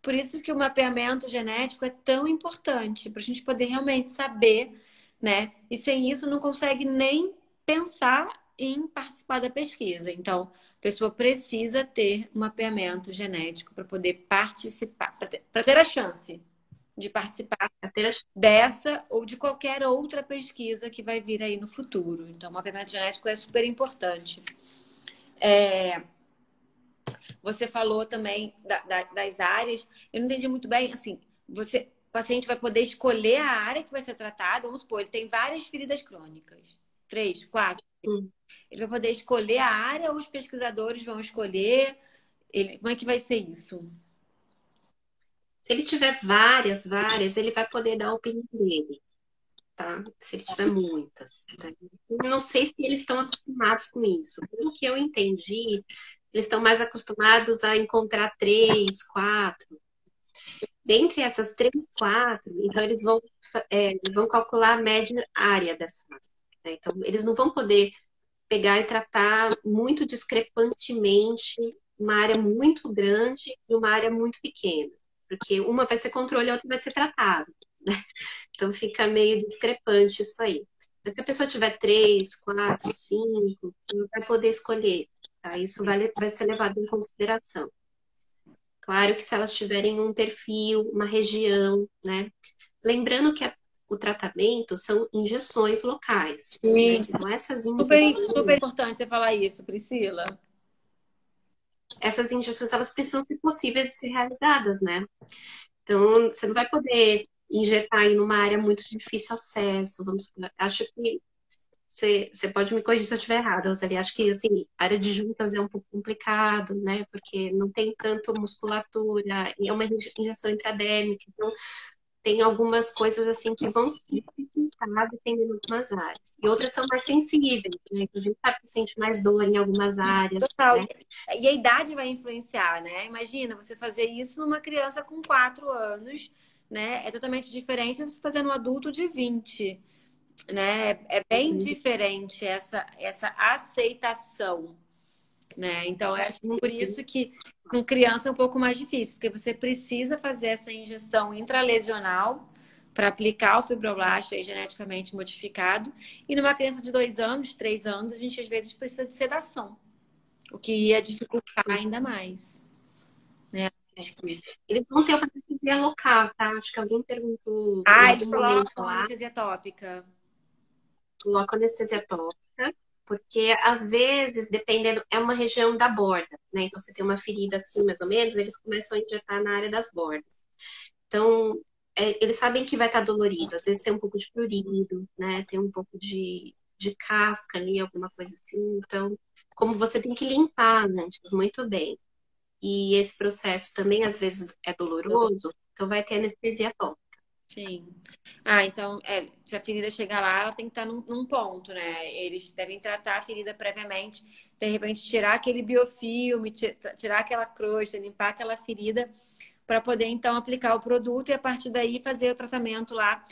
Por isso que o mapeamento genético é tão importante, para a gente poder realmente saber, né? E sem isso não consegue nem pensar em participar da pesquisa. Então, a pessoa precisa ter um mapeamento genético para poder participar, para ter a chance de participar dessa ou de qualquer outra pesquisa que vai vir aí no futuro. Então, o mapeamento genético é super importante. Você falou também das áreas. Eu não entendi muito bem, assim, o paciente vai poder escolher a área que vai ser tratada. Vamos supor, ele tem várias feridas crônicas. 3, 4. Ele vai poder escolher a área ou os pesquisadores vão escolher? Como é que vai ser isso? Se ele tiver várias, ele vai poder dar a opinião dele, tá? Se ele tiver muitas. Tá? Eu não sei se eles estão acostumados com isso. Pelo que eu entendi, eles estão mais acostumados a encontrar 3, 4. Dentre essas 3, 4, então eles vão calcular a média área dessa. Né? Então, eles não vão poder pegar e tratar muito discrepantemente uma área muito grande e uma área muito pequena. Porque uma vai ser controle e a outra vai ser tratada. Né? Então fica meio discrepante isso aí. Mas se a pessoa tiver 3, 4, 5, ela vai poder escolher. Tá? Isso vai ser levado em consideração. Claro que se elas tiverem um perfil, uma região, né? Lembrando que o tratamento são injeções locais. Sim. Né? Então essas injeções... Super importante você falar isso, Priscila. Essas injeções, elas precisam ser possíveis de ser realizadas, né? Então, você não vai poder injetar em uma área muito difícil acesso. Acho que você pode me corrigir se eu estiver errada, Rosalie. Acho que, assim, a área de juntas é um pouco complicado, né? Porque não tem tanto musculatura, e é uma injeção intradérmica. Então, tem algumas coisas, assim, que vão se dificultar dependendo de algumas áreas. E outras são mais sensíveis, né? A gente sabe que sente mais dor em algumas áreas. Total. Né? E a idade vai influenciar, né? Imagina você fazer isso numa criança com 4 anos, né? É totalmente diferente de você fazer num adulto de 20, né? É bem diferente essa aceitação, né? Então, eu acho que por isso que com criança é um pouco mais difícil, porque você precisa fazer essa injeção intralesional para aplicar o fibroblasto aí, geneticamente modificado. E numa criança de 2 anos, 3 anos, a gente às vezes precisa de sedação, o que ia dificultar ainda mais. Né? Eles vão ter uma anestesia local, tá? Acho que alguém perguntou Eles colocam anestesia tópica. Colocam anestesia tópica, porque às vezes, dependendo, é uma região da borda, né? Então, você tem uma ferida assim, mais ou menos, eles começam a injetar na área das bordas. Então, eles sabem que vai estar dolorido. Às vezes tem um pouco de prurido, né? Tem um pouco de casca ali, alguma coisa assim. Então, como você tem que limpar antes muito bem. E esse processo também, às vezes, é doloroso, então vai ter anestesia tópica. Sim. Então, se a ferida chegar lá, ela tem que estar num ponto, né? Eles devem tratar a ferida previamente, de repente tirar aquele biofilme, tirar aquela crosta, limpar aquela ferida, para poder então aplicar o produto e a partir daí fazer o tratamento lá.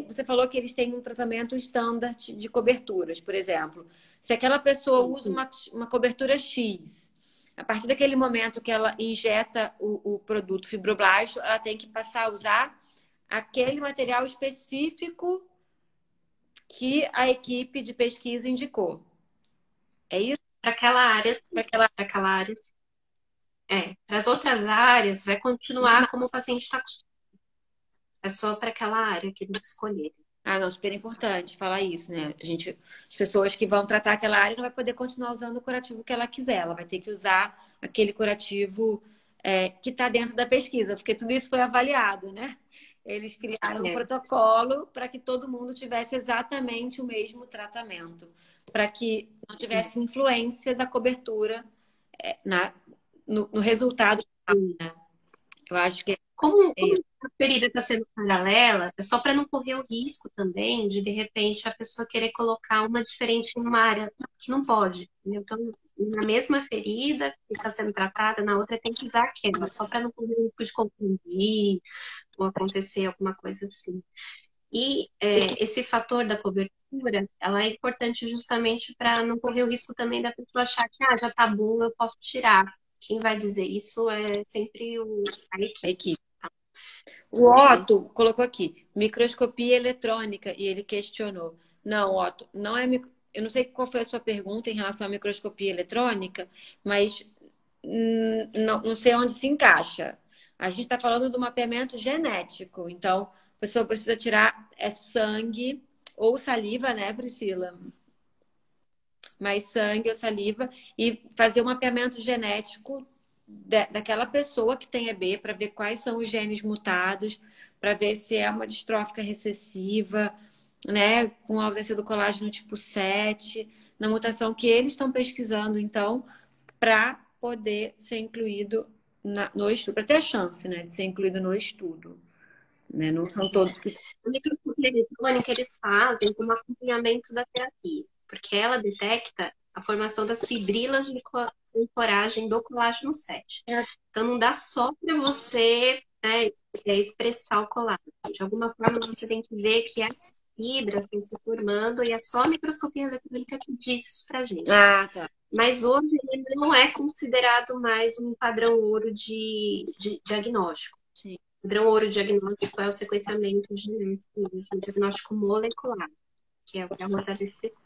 Você falou que eles têm um tratamento standard de coberturas, por exemplo. Se aquela pessoa usa uma cobertura X, a partir daquele momento que ela injeta o produto fibroblasto, ela tem que passar a usar aquele material específico que a equipe de pesquisa indicou. É isso? Para aquela área, sim. Para aquela área, sim. Para as outras áreas, vai continuar como o paciente está acostumado. É só para aquela área que eles escolherem. Não, super importante falar isso, né? As pessoas que vão tratar aquela área não vai poder continuar usando o curativo que ela quiser. Ela vai ter que usar aquele curativo que está dentro da pesquisa, porque tudo isso foi avaliado, né? Eles criaram um protocolo para que todo mundo tivesse exatamente o mesmo tratamento, para que não tivesse influência da cobertura no resultado. Né? Eu acho que como a ferida está sendo paralela, é só para não correr o risco também de repente, a pessoa querer colocar uma diferente em uma área que não pode. Então, na mesma ferida que está sendo tratada, na outra tem que usar aquela, só para não correr o risco de confundir ou acontecer alguma coisa assim. E esse fator da cobertura, ela é importante justamente para não correr o risco também da pessoa achar que já tá bom, eu posso tirar. Quem vai dizer isso é sempre a equipe. O Otto colocou aqui, microscopia eletrônica, e ele questionou. Não, Otto, não é eu não sei qual foi a sua pergunta em relação à microscopia eletrônica, mas não sei onde se encaixa. A gente está falando do mapeamento genético, então a pessoa precisa tirar sangue ou saliva, né, Priscila? Mais sangue ou saliva e fazer um mapeamento genético daquela pessoa que tem EB para ver quais são os genes mutados, para ver se é uma distrófica recessiva, né, com ausência do colágeno tipo 7, na mutação que eles estão pesquisando, então, para poder ser incluído no estudo, para ter a chance, né, de ser incluído no estudo. Né? Não são todos que... A microscopia eletrônica eles fazem como acompanhamento da terapia, porque ela detecta a formação das fibrilas de ancoragem do colágeno 7. Então não dá só para você, né, expressar o colágeno. De alguma forma você tem que ver que essas fibras estão se formando e é só a microscopia eletrônica que diz isso pra gente. Ah, tá. Mas hoje ele não é considerado mais um padrão ouro de diagnóstico. Sim. O padrão ouro diagnóstico é o sequenciamento genético mesmo, o diagnóstico molecular, que é o que a Rosana explicou.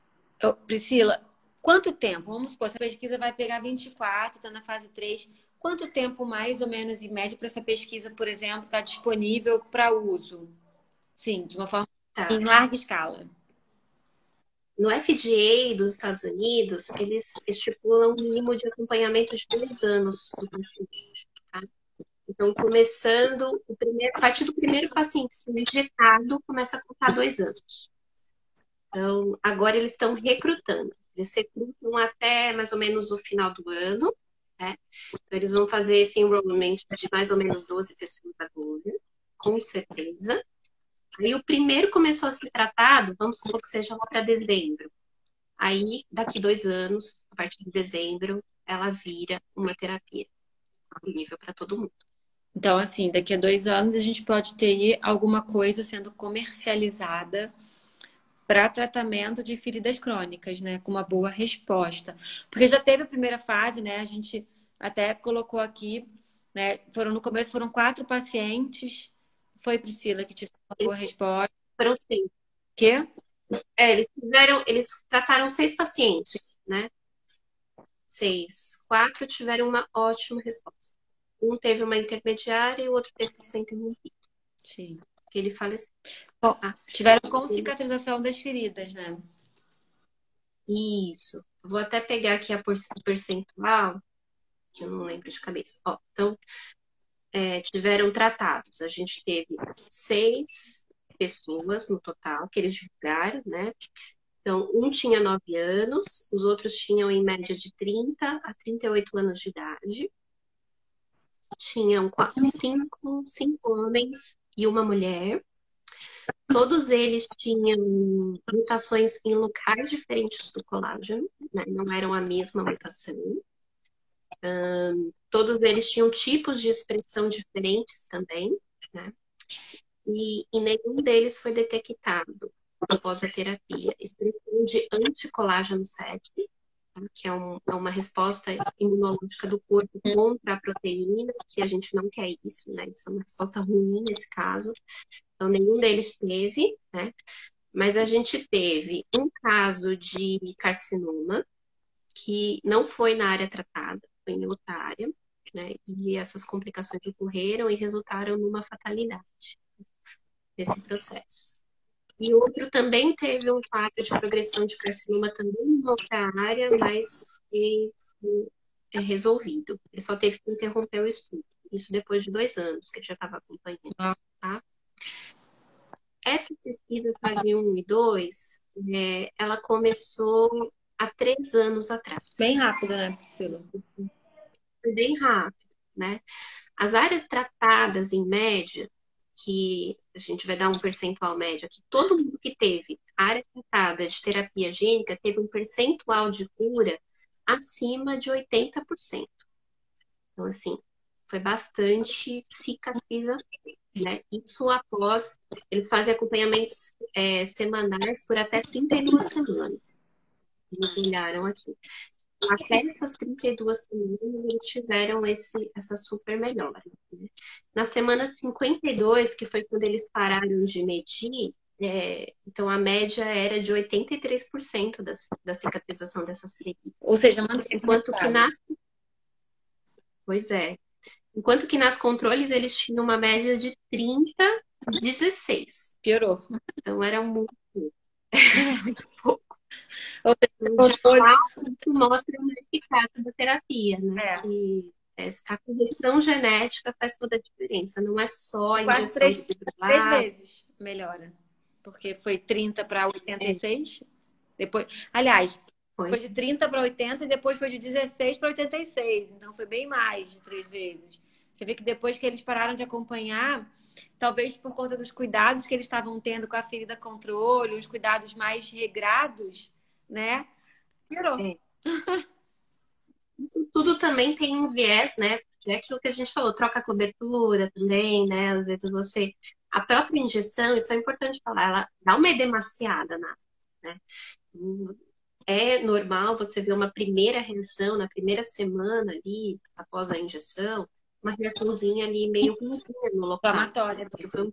Priscila, quanto tempo? Vamos supor, essa pesquisa vai pegar 24, está na fase 3. Quanto tempo, mais ou menos, em média, para essa pesquisa, por exemplo, estar disponível para uso? Sim, de uma forma em larga escala. No FDA dos Estados Unidos, eles estipulam um mínimo de acompanhamento de 2 anos do paciente. Tá? Então, começando, a partir do primeiro paciente sendo injetado, começa a contar 2 anos. Então, agora eles estão recrutando. Eles recrutam até mais ou menos o final do ano. Né? Então, eles vão fazer esse enrollment de mais ou menos 12 pessoas agora, com certeza. Aí o primeiro começou a ser tratado, vamos supor que seja lá para dezembro. Aí, daqui 2 anos, a partir de dezembro, ela vira uma terapia disponível para todo mundo. Então, assim, daqui a 2 anos a gente pode ter alguma coisa sendo comercializada para tratamento de feridas crônicas, né? Com uma boa resposta. Porque já teve a primeira fase, né? A gente até colocou aqui, né? No começo foram 4 pacientes. Foi, Priscila, que tiveram uma boa resposta. Foram 6. Quê? Eles trataram 6 pacientes, né? 6. 4 tiveram uma ótima resposta. Um teve uma intermediária e o outro teve que ser interrompido. Sim. Ele faleceu. Bom, tiveram com cicatrização das feridas, né? Isso. Vou até pegar aqui a percentual, que eu não lembro de cabeça. Ó, então, tiveram tratados. A gente teve 6 pessoas no total que eles divulgaram, né? Então, um tinha 9 anos, os outros tinham em média de 30 a 38 anos de idade. Tinham 5 homens e uma mulher. Todos eles tinham mutações em locais diferentes do colágeno, né? Não eram a mesma mutação. Todos eles tinham tipos de expressão diferentes também, né? E nenhum deles foi detectado, após a terapia, expressão de anticolágeno 7, tá? Que é uma resposta imunológica do corpo contra a proteína, que a gente não quer isso, né? Isso é uma resposta ruim nesse caso. Então, nenhum deles teve, né? Mas a gente teve um caso de carcinoma, que não foi na área tratada, foi em outra área, né? E essas complicações ocorreram e resultaram numa fatalidade nesse processo. E outro também teve um quadro de progressão de carcinoma também em outra área, mas foi resolvido. Ele só teve que interromper o estudo. Isso depois de 2 anos que ele já estava acompanhando, tá? Essa pesquisa fase 1 e 2, ela começou há 3 anos atrás. Bem rápida, né, Priscila? Foi bem rápido, né? As áreas tratadas em média, que a gente vai dar um percentual médio aqui, todo mundo que teve área tratada de terapia gênica teve um percentual de cura acima de 80%. Então, assim, foi bastante cicatrização, né? Isso após, eles fazem acompanhamentos semanais por até 32 semanas. Eles olharam aqui. Até essas 32 semanas, eles tiveram essa super melhora. Né? Na semana 52, que foi quando eles pararam de medir, Então, a média era de 83% da cicatrização dessas feridas. Ou seja, mantém Enquanto que pois é. Enquanto que nas controles eles tinham uma média de 30, 16. piorou. Então era muito, É. muito pouco. Ou seja, Então, de fato, isso mostra uma eficácia da terapia, né? é, Que a correção genética faz toda a diferença. Não é só a quase injeção de três fibroblasto. vezes melhora. Porque foi 30 para 86. Depois, aliás, foi de 30 para 80 e depois foi de 16 para 86. Então foi bem mais de 3 vezes. Você vê que depois que eles pararam de acompanhar, talvez por conta dos cuidados que eles estavam tendo com a ferida controle, os cuidados mais regrados, né? Piorou. É. Isso tudo também tem um viés, né? Que é aquilo que a gente falou, troca a cobertura também, né? Às vezes você. A própria injeção, isso é importante falar, ela dá uma edemaciada, né? É normal você ver uma primeira reação na primeira semana ali, após a injeção, uma reaçãozinha ali meio ruimzinha no local. Inflamatória. Porque foi um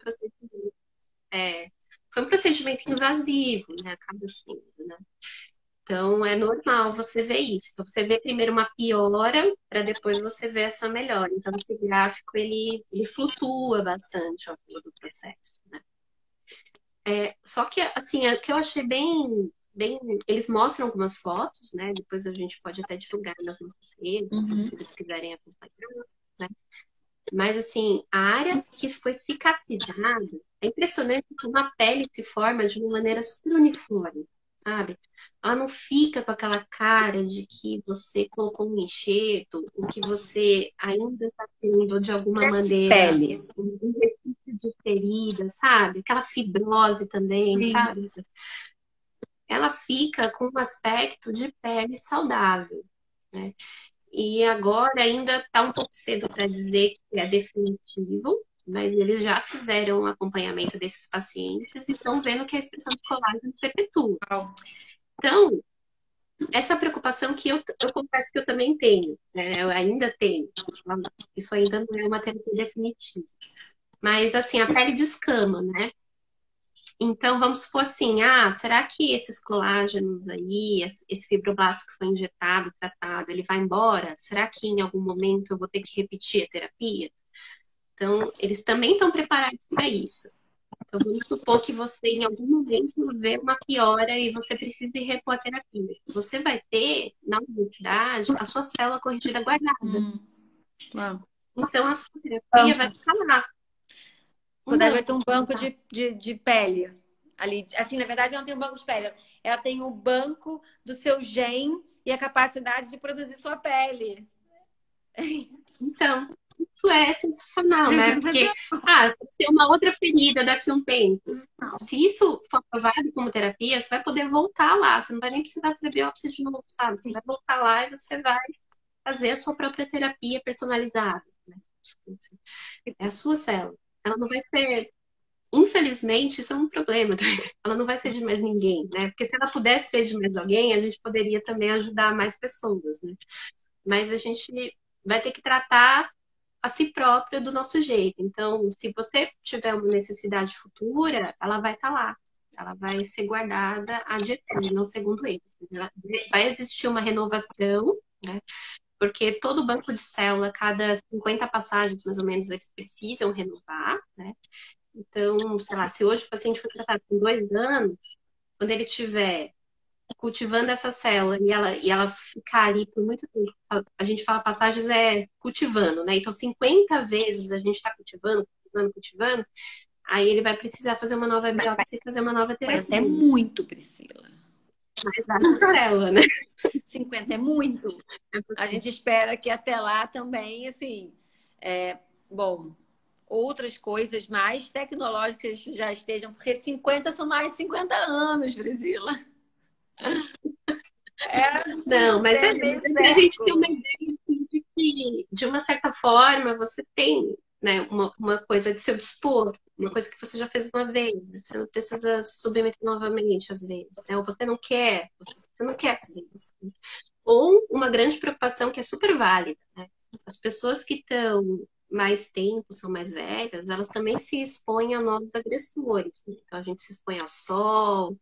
procedimento invasivo, né? Acaba sendo, né? Então, é normal você ver isso. Então, você vê primeiro uma piora, para depois você ver essa melhora. Então, esse gráfico, ele flutua bastante ao longo do processo, né? Só que, assim, o que eu achei bem... Eles mostram algumas fotos, né? Depois a gente pode até divulgar nas nossas redes, se vocês quiserem acompanhar, né? Mas, assim, a área que foi cicatrizada, é impressionante como a pele se forma de uma maneira super uniforme, sabe? Ela não fica com aquela cara de que você colocou um enxerto, ou que você ainda está tendo, de alguma maneira, Pele. um resquício de ferida, sabe? Aquela fibrose também, sabe? Ela fica com um aspecto de pele saudável, né? E agora ainda está um pouco cedo para dizer que é definitivo, mas eles já fizeram o acompanhamento desses pacientes e estão vendo que a expressão de colágeno perpetua. Então, essa preocupação que eu confesso que eu também tenho, né? Eu ainda tenho. Isso ainda não é uma terapia definitiva. Mas, assim, a pele descama, né? Então, vamos supor assim, será que esses colágenos aí, esse fibroblasto que foi injetado, tratado, ele vai embora? Será que em algum momento eu vou ter que repetir a terapia? Então, eles também estão preparados para isso. Então, vamos supor que você, em algum momento, vê uma piora e você precisa de repor a terapia. Você vai ter, na universidade, a sua célula corrigida guardada. Então, a sua terapia vai ficar lá. Vai ter um banco de pele ali. Assim, na verdade, ela não tem um banco de pele. Ela tem o banco do seu gen e a capacidade de produzir sua pele. Então, isso é sensacional, né? Porque, pode ser uma outra ferida daqui a um tempo. Se isso for aprovado como terapia, você vai poder voltar lá. Você não vai nem precisar fazer biópsia de novo, sabe? Você vai voltar lá e você vai fazer a sua própria terapia personalizada, né? É a sua célula. Ela não vai ser... Infelizmente, isso é um problema. Ela não vai ser de mais ninguém, né? Porque se ela pudesse ser de mais alguém, a gente poderia também ajudar mais pessoas, né? Mas a gente vai ter que tratar a si própria do nosso jeito. Então, se você tiver uma necessidade futura, ela vai estar lá. Ela vai ser guardada ad eternum, segundo eles. Vai existir uma renovação, né? Porque todo banco de célula, cada 50 passagens, mais ou menos, eles precisam renovar, né? Então, sei lá, se hoje o paciente foi tratado com 2 anos, quando ele tiver cultivando essa célula e ela ficar ali por muito tempo, a gente fala passagens cultivando, né? Então, 50 vezes a gente está cultivando, aí ele vai precisar fazer uma nova biópsia e fazer uma nova terapia. Até muito, Priscila. Mas da célula, né? 50 é muito. A gente espera que até lá também, assim, outras coisas mais tecnológicas já estejam, porque 50 são mais de 50 anos, Priscila. Não, mas a gente tem uma ideia de que, de uma certa forma, você tem, né, uma coisa de seu dispor, uma coisa que você já fez uma vez, você não precisa se submeter novamente às vezes, né? Ou você não quer fazer isso. Ou uma grande preocupação que é super válida, né? As pessoas que estão mais tempo, são mais velhas, elas também se expõem a novos agressores, né? Então a gente se expõe ao sol,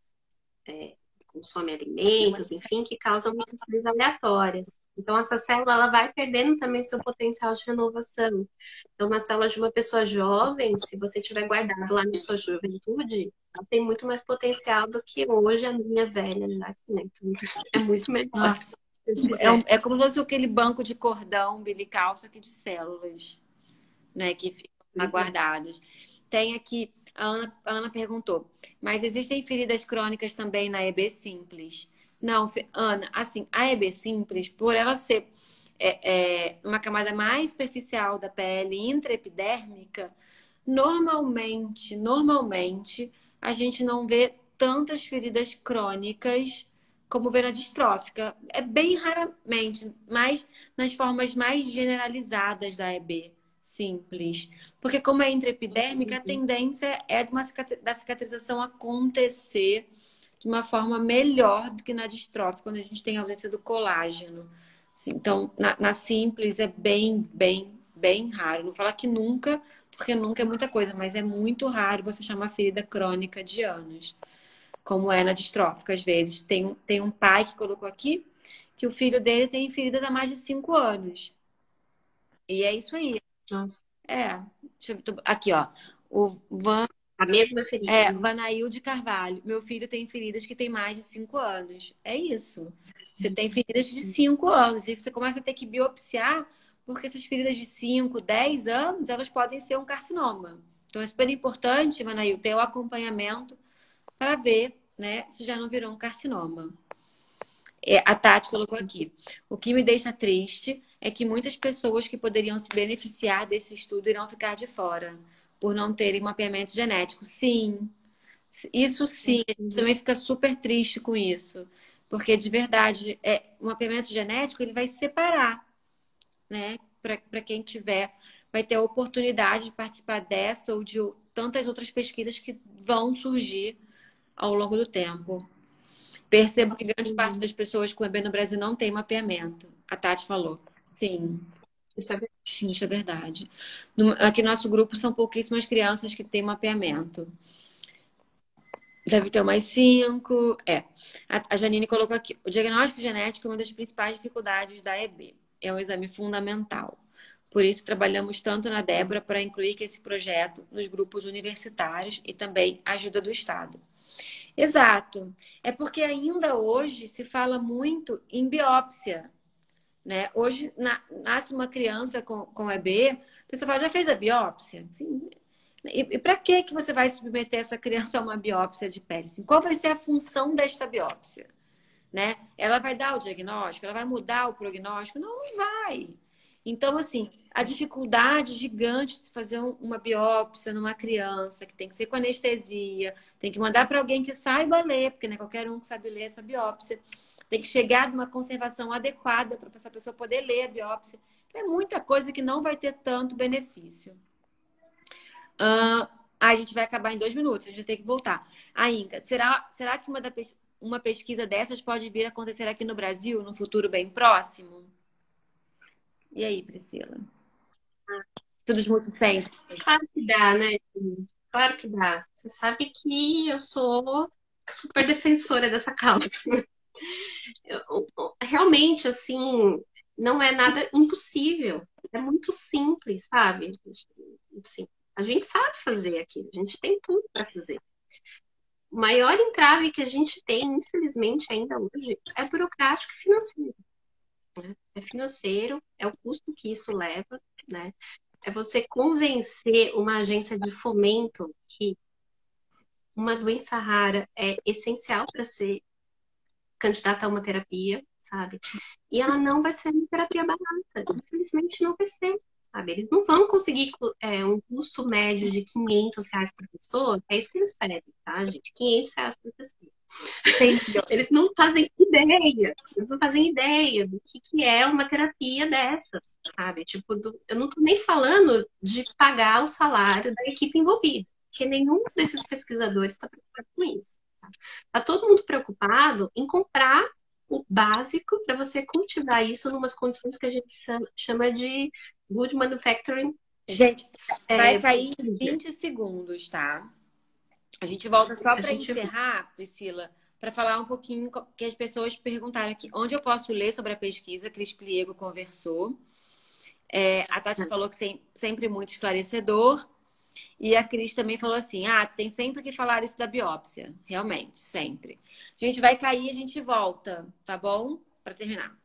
consome alimentos, enfim, que causam mutações aleatórias. Então, essa célula ela vai perdendo também seu potencial de renovação. Então, uma célula de uma pessoa jovem, se você tiver guardado lá na sua juventude, ela tem muito mais potencial do que hoje a minha velha, já que, né? Então, é muito melhor. Nossa, é como se fosse aquele banco de cordão umbilical, só que de células, né, que ficam lá guardadas. Tem aqui, a Ana perguntou, mas existem feridas crônicas também na EB simples? Não, Ana, assim, a EB simples, por ela ser uma camada mais superficial da pele, intraepidérmica, normalmente, a gente não vê tantas feridas crônicas como vê na distrófica. É bem raramente, mas nas formas mais generalizadas da EB simples. Porque como é intraepidérmica, a tendência é da cicatrização acontecer de uma forma melhor do que na distrófica, quando a gente tem a ausência do colágeno. Então, na simples é bem raro. Não falar que nunca, porque nunca é muita coisa, mas é muito raro você chamar ferida crônica de anos, como é na distrófica, às vezes. Tem um pai que colocou aqui que o filho dele tem ferida há mais de 5 anos. E é isso aí. Nossa. Deixa eu ver, aqui, ó. O Van, A mesma ferida. Vanail de Carvalho. Meu filho tem feridas que tem mais de 5 anos. É isso. Você tem feridas de 5 anos e você começa a ter que biopsiar, porque essas feridas de 5, 10 anos, elas podem ser um carcinoma. Então é super importante, Vanail, ter o acompanhamento para ver, né, se já não virou um carcinoma. A Tati colocou aqui. O que me deixa triste é que muitas pessoas que poderiam se beneficiar desse estudo irão ficar de fora, por não terem mapeamento genético. Sim, isso sim. A gente também fica super triste com isso. Porque, de verdade, o mapeamento genético ele vai separar, né? Para quem tiver, vai ter a oportunidade de participar dessa ou de tantas outras pesquisas que vão surgir ao longo do tempo. Percebo que grande parte das pessoas com EB no Brasil não tem mapeamento. A Tati falou. Sim. Isso é verdade. Aqui no nosso grupo são pouquíssimas crianças que têm mapeamento. Deve ter mais 5. A Janine colocou aqui. O diagnóstico genético é uma das principais dificuldades da EB. É um exame fundamental. Por isso, trabalhamos tanto na Débora para incluir esse projeto nos grupos universitários e também a ajuda do Estado. Exato. É porque ainda hoje se fala muito em biópsia, né? Hoje nasce uma criança com EB, você fala, já fez a biópsia? Sim. E para que você vai submeter essa criança a uma biópsia de pele? Assim, qual vai ser a função desta biópsia? Né? Ela vai dar o diagnóstico? Ela vai mudar o prognóstico? Não, não vai. Então, assim, a dificuldade gigante de se fazer uma biópsia numa criança, que tem que ser com anestesia, tem que mandar para alguém que saiba ler, porque não é qualquer um que sabe ler essa biópsia, tem que chegar de uma conservação adequada para essa pessoa poder ler a biópsia. Então, é muita coisa que não vai ter tanto benefício. A gente vai acabar em 2 minutos, a gente vai ter que voltar. A Inca, será que uma pesquisa dessas pode vir a acontecer aqui no Brasil, no futuro bem próximo? E aí, Priscila? Tudo muito sempre? Claro que dá, né? Claro que dá. Você sabe que eu sou super defensora dessa causa. Realmente, assim, não é nada impossível. É muito simples, sabe? Assim, a gente sabe fazer aquilo, a gente tem tudo para fazer. O maior entrave que a gente tem, infelizmente, ainda hoje, é burocrático e financeiro. Né? É financeiro, é o custo que isso leva, né? É você convencer uma agência de fomento que uma doença rara é essencial para ser candidata a uma terapia, sabe? E ela não vai ser uma terapia barata. Infelizmente, não vai ser. Sabe? Eles não vão conseguir um custo médio de R$ 500 por pessoa, é isso que eles pedem, tá, gente? R$ 500 por pessoa. Eles não fazem ideia do que é uma terapia dessas, sabe? Tipo, eu não tô nem falando de pagar o salário da equipe envolvida, porque nenhum desses pesquisadores está preocupado com isso. Tá todo mundo preocupado em comprar o básico para você cultivar isso em umas condições que a gente chama de good manufacturing Gente, vai É, cair em 20 segundos, tá? A gente volta só a para gente encerrar, Priscila, para falar um pouquinho que as pessoas perguntaram aqui. Onde eu posso ler sobre a pesquisa? Cris Pliego conversou. A Tati falou que sempre muito esclarecedor. E a Cris também falou assim: tem sempre que falar isso da biópsia. Realmente, sempre. A gente vai cair e a gente volta, tá bom? Para terminar.